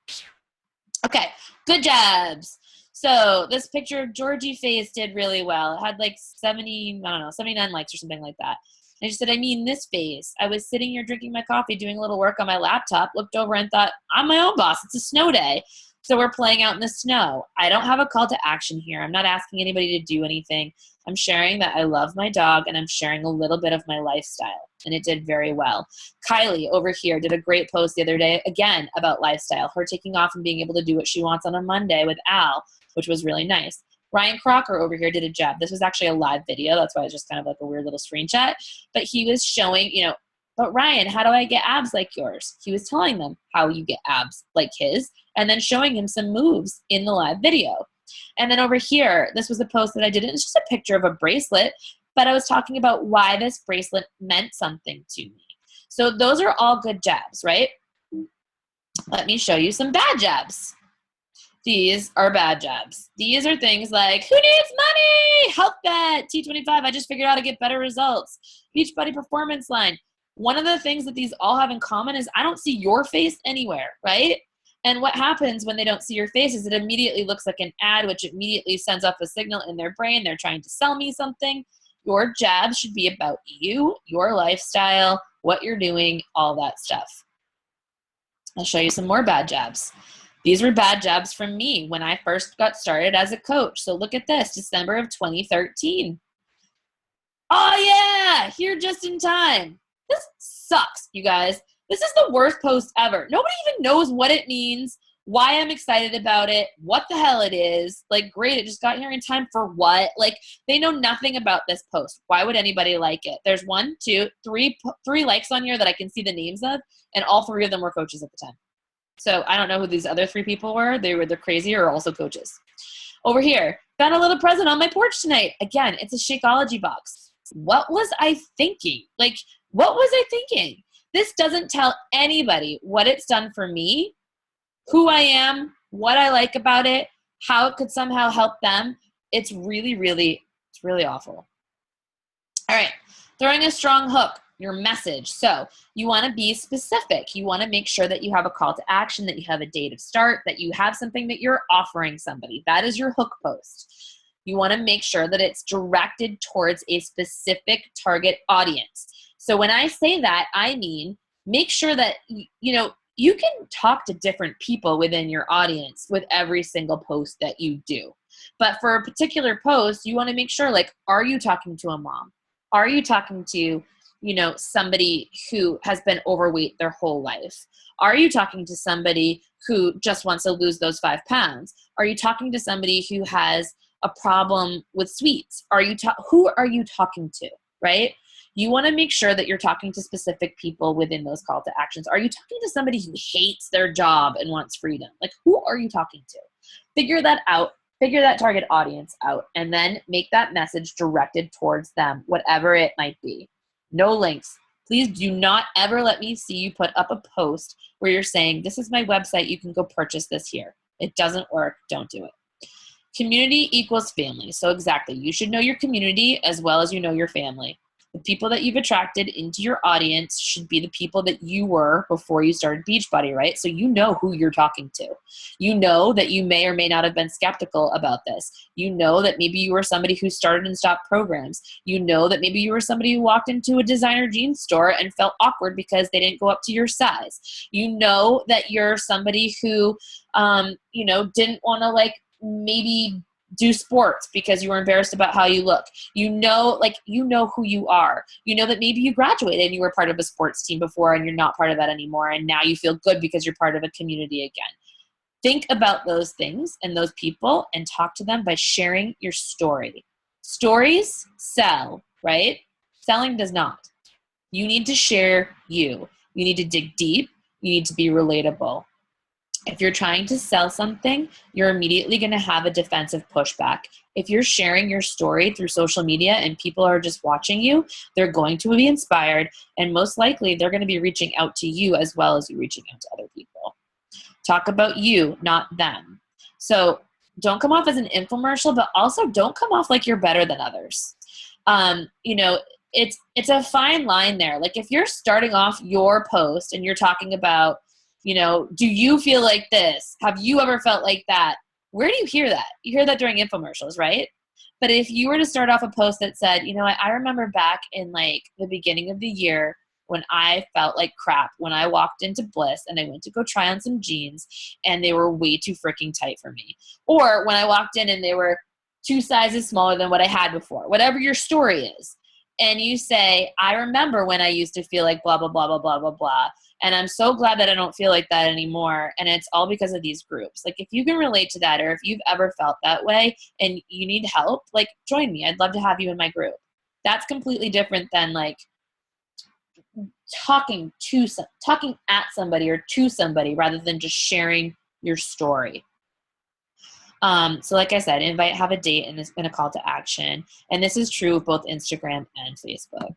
Okay, good jabs. So this picture of Georgie Face did really well. It had like 79 likes or something like that. I just said, I mean this phase. I was sitting here drinking my coffee, doing a little work on my laptop, looked over and thought, I'm my own boss. It's a snow day. So we're playing out in the snow. I don't have a call to action here. I'm not asking anybody to do anything. I'm sharing that I love my dog, and I'm sharing a little bit of my lifestyle. And it did very well. Kylie over here did a great post the other day, again, about lifestyle. Her taking off and being able to do what she wants on a Monday with Al, which was really nice. Ryan Crocker over here did a jab. This was actually a live video. That's why it's just kind of like a weird little screenshot. But he was showing, but Ryan, how do I get abs like yours? He was telling them how you get abs like his, and then showing him some moves in the live video. And then over here, this was a post that I did. It's just a picture of a bracelet, but I was talking about why this bracelet meant something to me. So those are all good jabs, right? Let me show you some bad jabs. These are bad jabs. These are things like, who needs money? Health bet, T25, I just figured out how to get better results. Beachbody performance line. One of the things that these all have in common is I don't see your face anywhere, right? And what happens when they don't see your face is it immediately looks like an ad, which immediately sends off a signal in their brain. They're trying to sell me something. Your jabs should be about you, your lifestyle, what you're doing, all that stuff. I'll show you some more bad jabs. These were bad jabs from me when I first got started as a coach. So look at this, December of 2013. Oh yeah, here just in time. This sucks, you guys. This is the worst post ever. Nobody even knows what it means, why I'm excited about it, what the hell it is. Like, great, it just got here in time for what? Like, they know nothing about this post. Why would anybody like it? There's 1, 2, 3 likes on here that I can see the names of, and all 3 of them were coaches at the time. So I don't know who these other 3 people were. They're crazy or also coaches. Over here, found a little present on my porch tonight. Again, it's a Shakeology box. What was I thinking? Like, what was I thinking? This doesn't tell anybody what it's done for me, who I am, what I like about it, how it could somehow help them. It's really, really, it's really awful. All right, throwing a strong hook. Your message. So you want to be specific. You want to make sure that you have a call to action, that you have a date of start, that you have something that you're offering somebody. That is your hook post. You want to make sure that it's directed towards a specific target audience. So when I say that, I mean make sure that, you can talk to different people within your audience with every single post that you do. But for a particular post, you want to make sure, like, are you talking to a mom? Are you talking to, somebody who has been overweight their whole life? Are you talking to somebody who just wants to lose those 5 pounds? Are you talking to somebody who has a problem with sweets? Who are you talking to, right? You want to make sure that you're talking to specific people within those call to actions. Are you talking to somebody who hates their job and wants freedom? Like, who are you talking to? Figure that out. Figure that target audience out, and then make that message directed towards them, whatever it might be. No links. Please do not ever let me see you put up a post where you're saying, this is my website, you can go purchase this here. It doesn't work. Don't do it. Community equals family. So exactly, you should know your community as well as you know your family. The people that you've attracted into your audience should be the people that you were before you started Beachbody, right? So you know who you're talking to. You know that you may or may not have been skeptical about this. You know that maybe you were somebody who started and stopped programs. You know that maybe you were somebody who walked into a designer jeans store and felt awkward because they didn't go up to your size. You know that you're somebody who, didn't want to maybe do sports because you were embarrassed about how you look. You know who you are. You know that maybe you graduated and you were part of a sports team before and you're not part of that anymore, and now you feel good because you're part of a community again. Think about those things and those people and talk to them by sharing your story. Stories sell, right? Selling does not. You need to share you. You need to dig deep. You need to be relatable. If you're trying to sell something, you're immediately going to have a defensive pushback. If you're sharing your story through social media and people are just watching you, they're going to be inspired, and most likely they're going to be reaching out to you as well as you reaching out to other people. Talk about you, not them. So don't come off as an infomercial, but also don't come off like you're better than others. It's a fine line there. Like, if you're starting off your post and you're talking about, do you feel like this? Have you ever felt like that? Where do you hear that? You hear that during infomercials, right? But if you were to start off a post that said, I remember back in the beginning of the year when I felt like crap, when I walked into Bliss and I went to go try on some jeans and they were way too freaking tight for me. Or when I walked in and they were 2 sizes smaller than what I had before, whatever your story is. And you say, I remember when I used to feel like blah, blah, blah, blah, blah, blah, blah. And I'm so glad that I don't feel like that anymore. And it's all because of these groups. Like, if you can relate to that, or if you've ever felt that way and you need help, join me. I'd love to have you in my group. That's completely different than talking at somebody or to somebody rather than just sharing your story. So like I said, invite, have a date, and it's been a call to action. And this is true of both Instagram and Facebook.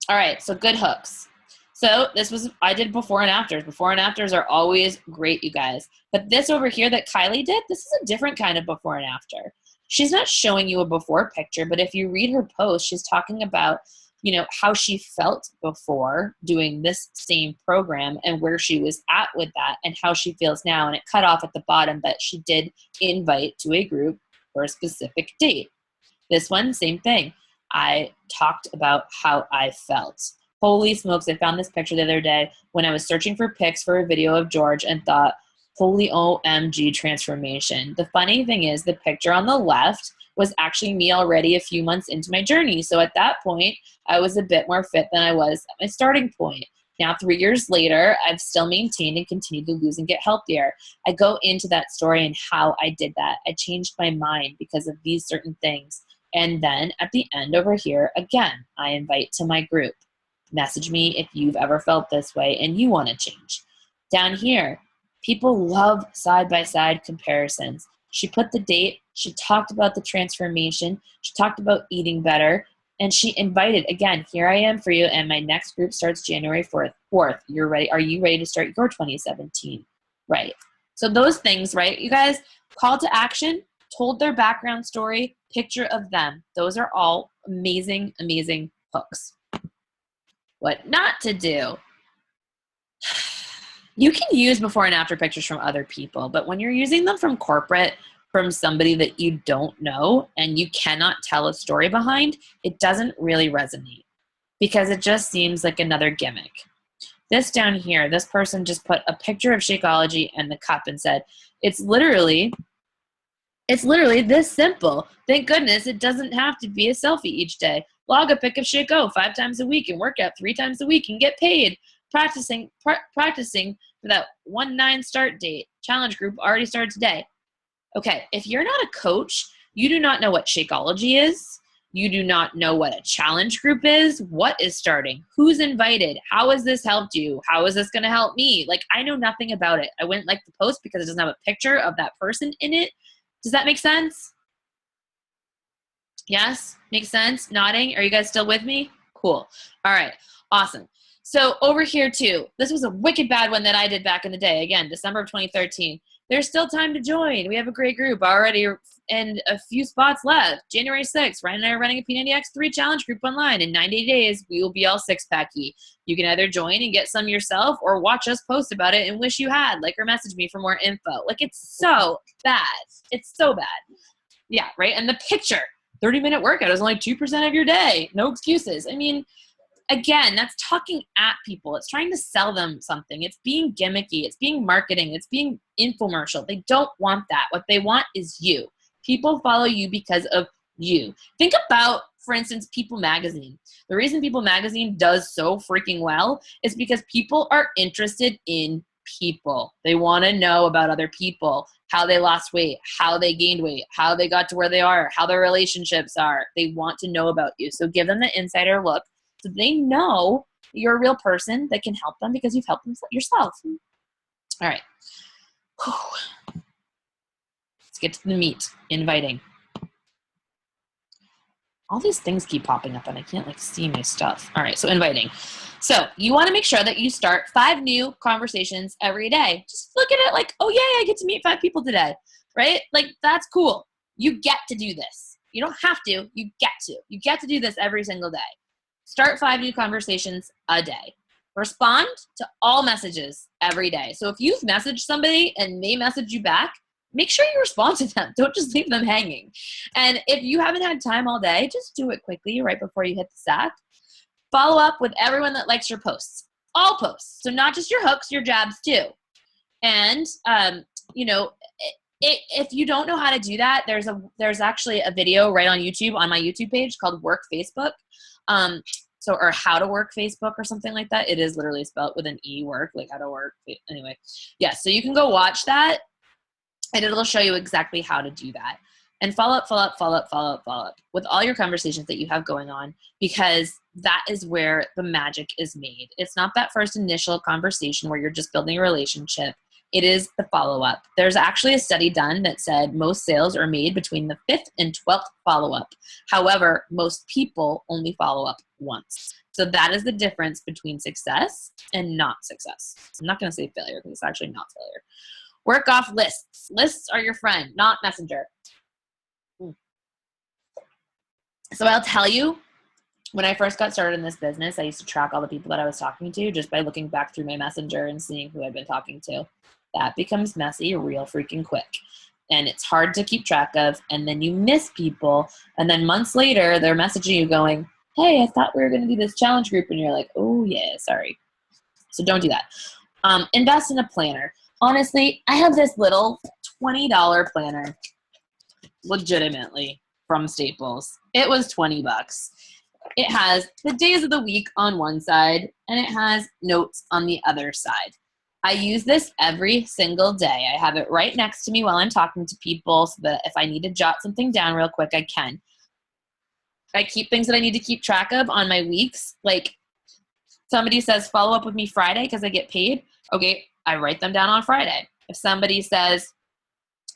All right, so good hooks. So I did before and afters. Before and afters are always great, you guys. But this over here that Kylie did, this is a different kind of before and after. She's not showing you a before picture, but if you read her post, she's talking about, how she felt before doing this same program and where she was at with that and how she feels now. And it cut off at the bottom, but she did invite to a group for a specific date. This one, same thing. I talked about how I felt. Holy smokes, I found this picture the other day when I was searching for pics for a video of George and thought, holy OMG transformation. The funny thing is the picture on the left was actually me already a few months into my journey. So at that point, I was a bit more fit than I was at my starting point. Now, 3 years later, I've still maintained and continued to lose and get healthier. I go into that story and how I did that. I changed my mind because of these certain things. And then at the end over here, again, I invite to my group. Message me if you've ever felt this way and you want to change. Down here, people love side-by-side comparisons. She put the date, she talked about the transformation, she talked about eating better, and she invited, again, here I am for you, and my next group starts January 4th. You're ready. Are you ready to start your 2017? Right. So those things, right, you guys, call to action, told their background story, picture of them. Those are all amazing, amazing hooks. What not to do. You can use before and after pictures from other people, but when you're using them from corporate, from somebody that you don't know and you cannot tell a story behind, it doesn't really resonate because it just seems like another gimmick. This down here, this person just put a picture of Shakeology and the cup and said, it's literally this simple. Thank goodness it doesn't have to be a selfie each day. Log a pic of Shake-O 5 times a week and work out 3 times a week and get paid. Practicing for that 1/9 start date. Challenge group already started today. Okay, if you're not a coach, you do not know what Shakeology is. You do not know what a challenge group is. What is starting? Who's invited? How has this helped you? How is this going to help me? Like, I know nothing about it. I wouldn't like the post because it doesn't have a picture of that person in it. Does that make sense? Yes? Makes sense? Nodding? Are you guys still with me? Cool. All right. Awesome. So over here too, this was a wicked bad one that I did back in the day. Again, December of 2013. There's still time to join. We have a great group already and a few spots left. January 6th, Ryan and I are running a P90X3 challenge group online. In 90 days, we will be all six-packy. You can either join and get some yourself or watch us post about it and wish you had. Like or message me for more info. Like, it's so bad. It's so bad. Yeah, right? And the picture, 30-minute workout is only 2% of your day. No excuses. I mean, again, that's talking at people. It's trying to sell them something. It's being gimmicky. It's being marketing. It's being infomercial. They don't want that. What they want is you. People follow you because of you. Think about, for instance, People Magazine. The reason People Magazine does so freaking well is because people are interested in people. They want to know about other people, how they lost weight, how they gained weight, how they got to where they are, how their relationships are. They want to know about you. So give them the insider look so they know you're a real person that can help them because you've helped them yourself. All right. Let's get to the meat. Inviting. All these things keep popping up and I can't like see my stuff. All right, so inviting. So you want to make sure that you start 5 new conversations every day. Just look at it like, oh yay, I get to meet 5 people today, right? Like, that's cool. You get to do this. You don't have to, you get to. You get to do this every single day. Start 5 new conversations a day. Respond to all messages every day. So if you've messaged somebody and they message you back, make sure you respond to them. Don't just leave them hanging. And if you haven't had time all day, just do it quickly right before you hit the sack. Follow up with everyone that likes your posts. All posts. So not just your hooks, your jabs too. And, if you don't know how to do that, there's actually a video right on YouTube, on my YouTube page, called Work Facebook. Or How to Work Facebook or something like that. It is literally spelled with an E, work, like how to work. Anyway, yeah, so you can go watch that and it'll show you exactly how to do that. And follow up with all your conversations that you have going on, because that is where the magic is made. It's not that first initial conversation where you're just building a relationship. It is the follow-up. There's actually a study done that said most sales are made between the 5th and 12th follow-up. However, most people only follow up once. So that is the difference between success and not success. I'm not going to say failure because it's actually not failure. Work off lists. Lists are your friend, not messenger. So I'll tell you, when I first got started in this business, I used to track all the people that I was talking to just by looking back through my messenger and seeing who I'd been talking to. That becomes messy real freaking quick. And it's hard to keep track of. And then you miss people. And then months later, they're messaging you going, hey, I thought we were going to do this challenge group. And you're like, oh yeah, sorry. So don't do that. Invest in a planner. Honestly, I have this little $20 planner, legitimately, from Staples. It was $20. It has the days of the week on one side, and it has notes on the other side. I use this every single day. I have it right next to me while I'm talking to people so that if I need to jot something down real quick, I can. I keep things that I need to keep track of on my weeks. Like, somebody says, follow up with me Friday because I get paid. Okay, I write them down on Friday. If somebody says,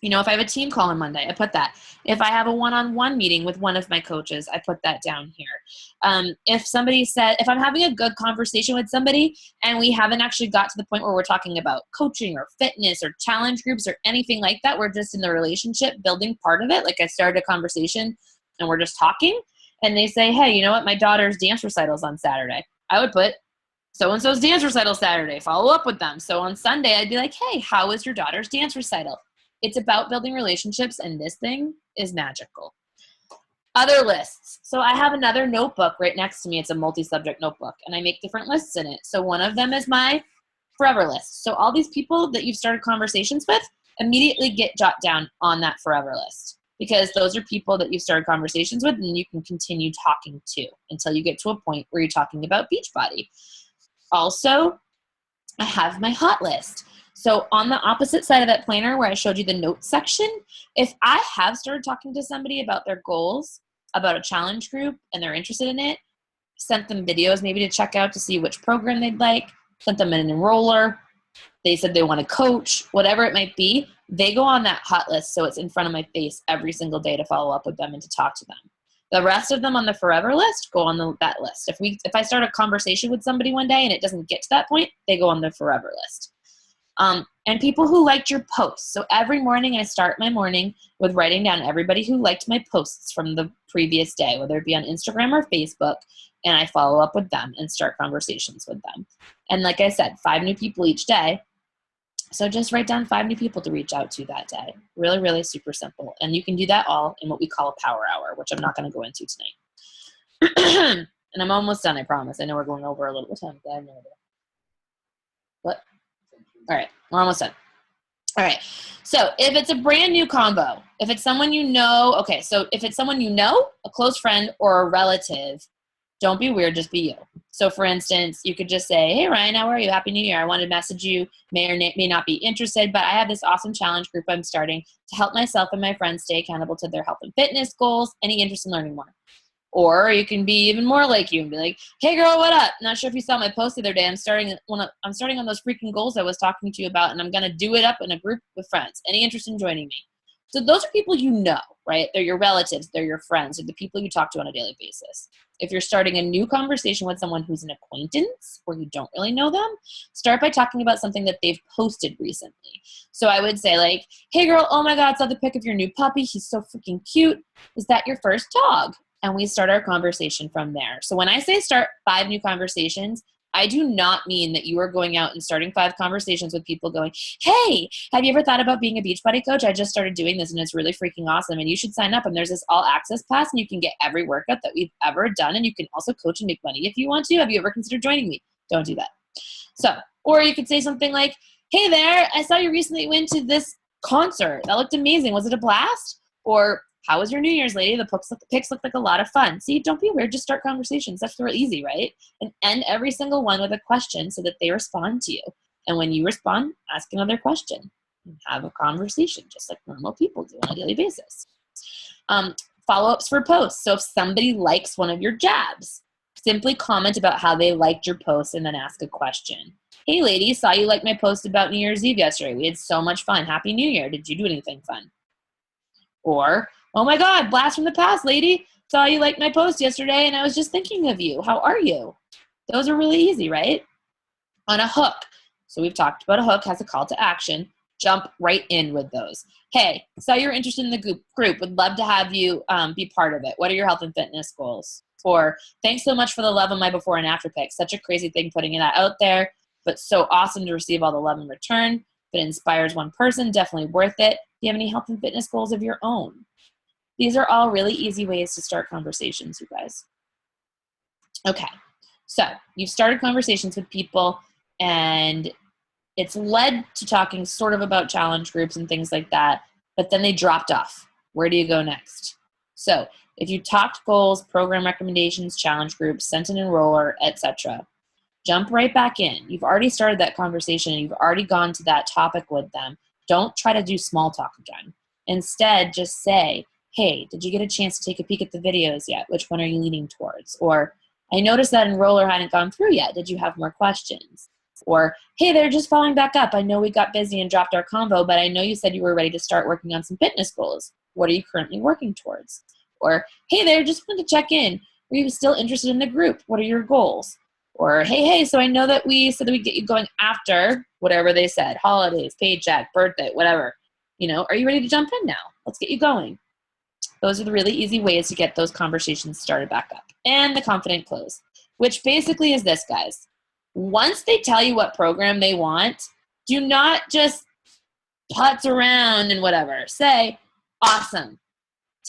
if I have a team call on Monday, I put that. If I have a one-on-one meeting with one of my coaches, I put that down here. If somebody said, if I'm having a good conversation with somebody and we haven't actually got to the point where we're talking about coaching or fitness or challenge groups or anything like that, we're just in the relationship building part of it. Like, I started a conversation and we're just talking and they say, hey, you know what? My daughter's dance recital's on Saturday. I would put so-and-so's dance recital Saturday, follow up with them. So on Sunday, I'd be like, hey, how was your daughter's dance recital? It's about building relationships, and this thing is magical. Other lists. So I have another notebook right next to me. It's a multi-subject notebook, and I make different lists in it. So one of them is my forever list. So all these people that you've started conversations with immediately get jot down on that forever list, because those are people that you've started conversations with and you can continue talking to until you get to a point where you're talking about Beachbody. Also, I have my hot list. So on the opposite side of that planner where I showed you the notes section, if I have started talking to somebody about their goals, about a challenge group, and they're interested in it, sent them videos maybe to check out to see which program they'd like, sent them an enroller, they said they want to coach, whatever it might be, they go on that hot list so it's in front of my face every single day to follow up with them and to talk to them. The rest of them on the forever list go on that list. If I start a conversation with somebody one day and it doesn't get to that point, they go on the forever list. And people who liked your posts. So every morning I start my morning with writing down everybody who liked my posts from the previous day, whether it be on Instagram or Facebook, and I follow up with them and start conversations with them. And like I said, 5 new people each day. So just write down 5 new people to reach out to that day. Really, really super simple. And you can do that all in what we call a power hour, which I'm not going to go into tonight. And I'm almost done, I promise. I know we're going over a little bit of time, but I have no idea. What? All right, we're almost done. All right, so if it's a brand new combo, if it's someone you know, okay, so if it's someone you know, a close friend or a relative, don't be weird, just be you. So for instance, you could just say, hey Ryan, how are you? Happy New Year. I wanted to message you, may or may not be interested, but I have this awesome challenge group I'm starting to help myself and my friends stay accountable to their health and fitness goals. Any interest in learning more? Or you can be even more like you and be like, hey girl, what up? Not sure if you saw my post the other day. I'm starting on those freaking goals I was talking to you about, and I'm going to do it up in a group with friends. Any interest in joining me? So those are people you know, right? They're your relatives, they're your friends, they're the people you talk to on a daily basis. If you're starting a new conversation with someone who's an acquaintance or you don't really know them, start by talking about something that they've posted recently. So I would say like, hey girl, oh my God, saw the pic of your new puppy. He's so freaking cute. Is that your first dog? And we start our conversation from there. So when I say start 5 new conversations, I do not mean that you are going out and starting 5 conversations with people going, hey, have you ever thought about being a Beachbody coach? I just started doing this and it's really freaking awesome and you should sign up, and there's this all access pass and you can get every workout that we've ever done and you can also coach and make money if you want to. Have you ever considered joining me? Don't do that. So, or you could say something like, hey there, I saw you recently went to this concert. That looked amazing. Was it a blast? Or how was your New Year's, lady? The pics looked like a lot of fun. See, don't be weird. Just start conversations. That's real easy, right? And end every single one with a question so that they respond to you. And when you respond, ask another question and have a conversation just like normal people do on a daily basis. Follow-ups for posts. So if somebody likes one of your jabs, simply comment about how they liked your post and then ask a question. Hey, lady, saw you liked my post about New Year's Eve yesterday. We had so much fun. Happy New Year. Did you do anything fun? Or, oh my God, blast from the past, lady. Saw you liked my post yesterday and I was just thinking of you. How are you? Those are really easy, right? On a hook. So we've talked about a hook has a call to action. Jump right in with those. Hey, saw you're interested in the group. Would love to have you be part of it. What are your health and fitness goals? Or, thanks so much for the love of my before and after pics. Such a crazy thing putting that out there, but so awesome to receive all the love in return. If it inspires one person, definitely worth it. Do you have any health and fitness goals of your own? These are all really easy ways to start conversations, you guys. Okay, so you've started conversations with people and it's led to talking sort of about challenge groups and things like that, but then they dropped off. Where do you go next? So if you talked goals, program recommendations, challenge groups, sent an enroller, etc., jump right back in. You've already started that conversation and you've already gone to that topic with them. Don't try to do small talk again. Instead, just say, hey, did you get a chance to take a peek at the videos yet? Which one are you leaning towards? Or, I noticed that enroller hadn't gone through yet. Did you have more questions? Or, hey, they're just following back up. I know we got busy and dropped our combo, but I know you said you were ready to start working on some fitness goals. What are you currently working towards? Or, hey there, just wanted to check in. Are you still interested in the group? What are your goals? Or, hey, so I know that we said that we'd get you going after whatever they said, holidays, paycheck, birthday, whatever. You know, are you ready to jump in now? Let's get you going. Those are the really easy ways to get those conversations started back up. And the confident close, which basically is this, guys. Once they tell you what program they want, do not just putz around and whatever. Say, awesome.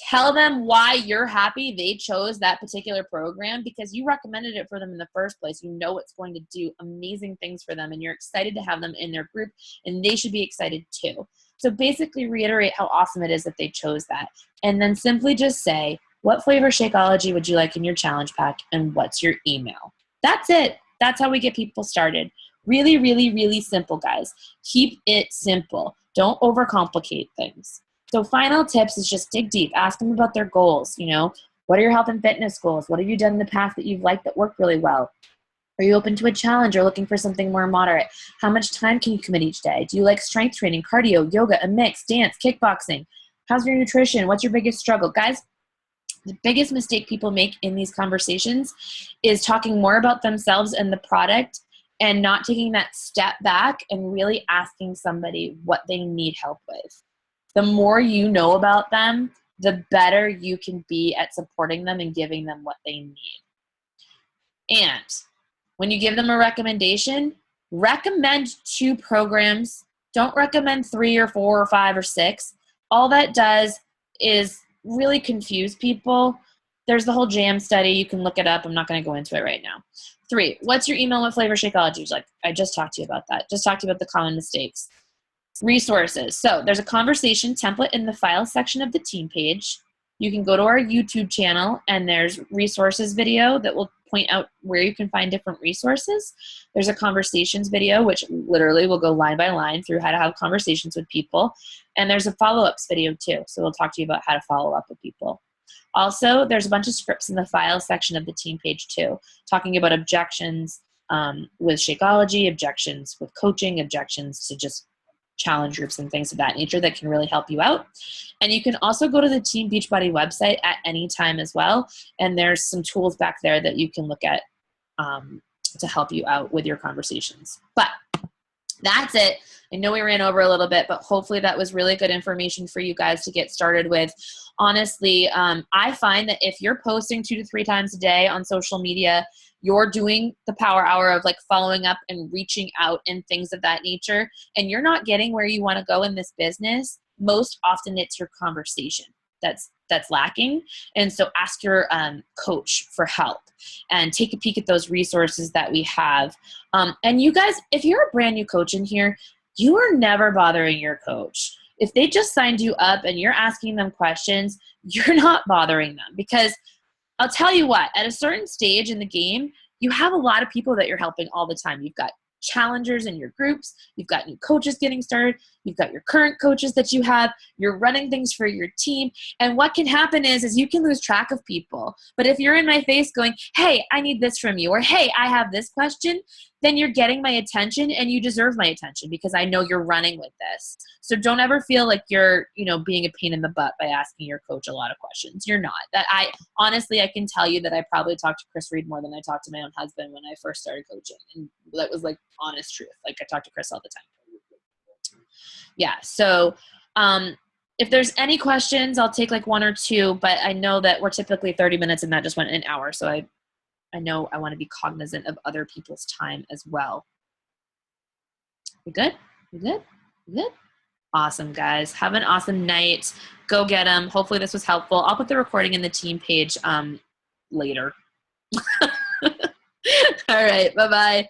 Tell them why you're happy they chose that particular program, because you recommended it for them in the first place. You know it's going to do amazing things for them, and you're excited to have them in their group, and they should be excited too. So basically reiterate how awesome it is that they chose that. And then simply just say, what flavor Shakeology would you like in your challenge pack, and what's your email? That's it. That's how we get people started. Really, really, really simple, guys. Keep it simple. Don't overcomplicate things. So final tips is just dig deep. Ask them about their goals. You know, what are your health and fitness goals? What have you done in the past that you've liked that worked really well? Are you open to a challenge or looking for something more moderate? How much time can you commit each day? Do you like strength training, cardio, yoga, a mix, dance, kickboxing? How's your nutrition? What's your biggest struggle? Guys, the biggest mistake people make in these conversations is talking more about themselves and the product and not taking that step back and really asking somebody what they need help with. The more you know about them, the better you can be at supporting them and giving them what they need. And when you give them a recommendation, recommend 2 programs. Don't recommend 3 or 4 or 5 or 6. All that does is really confuse people. There's the whole JAM study. You can look it up. I'm not going to go into it right now. 3, what's your email? What flavor Shakeology? Like, I just talked to you about that. Just talked to you about the common mistakes. Resources. So there's a conversation template in the file section of the team page. You can go to our YouTube channel, and there's resources video that will point out where you can find different resources. There's a conversations video, which literally will go line by line through how to have conversations with people. And there's a follow-ups video too. So we'll talk to you about how to follow up with people. Also, there's a bunch of scripts in the file section of the team page too, talking about objections with Shakeology, objections with coaching, objections to just challenge groups and things of that nature that can really help you out. And you can also go to the Team Beachbody website at any time as well. And there's some tools back there that you can look at to help you out with your conversations. But that's it. I know we ran over a little bit, but hopefully that was really good information for you guys to get started with. Honestly, I find that if you're posting 2 to 3 times a day on social media, you're doing the power hour of like following up and reaching out and things of that nature, and you're not getting where you want to go in this business, most often it's your conversation that's lacking. And so ask your coach for help and take a peek at those resources that we have. And you guys, if you're a brand new coach in here, you are never bothering your coach. If they just signed you up and you're asking them questions, you're not bothering them, because I'll tell you what, at a certain stage in the game, you have a lot of people that you're helping all the time. You've got challengers in your groups. You've got new coaches getting started. You've got your current coaches that you have. You're running things for your team. And what can happen is you can lose track of people. But if you're in my face going, hey, I need this from you, or hey, I have this question, then you're getting my attention, and you deserve my attention because I know you're running with this. So don't ever feel like you're, being a pain in the butt by asking your coach a lot of questions. You're not. Honestly, I can tell you that I probably talked to Chris Reed more than I talked to my own husband when I first started coaching. And that was like honest truth. Like, I talk to Chris all the time. Yeah. So, if there's any questions, I'll take like 1 or 2, but I know that we're typically 30 minutes and that just went an hour. So I know I want to be cognizant of other people's time as well. We good? We good? We good? Awesome, guys. Have an awesome night. Go get them. Hopefully this was helpful. I'll put the recording in the team page later. All right. Bye-bye.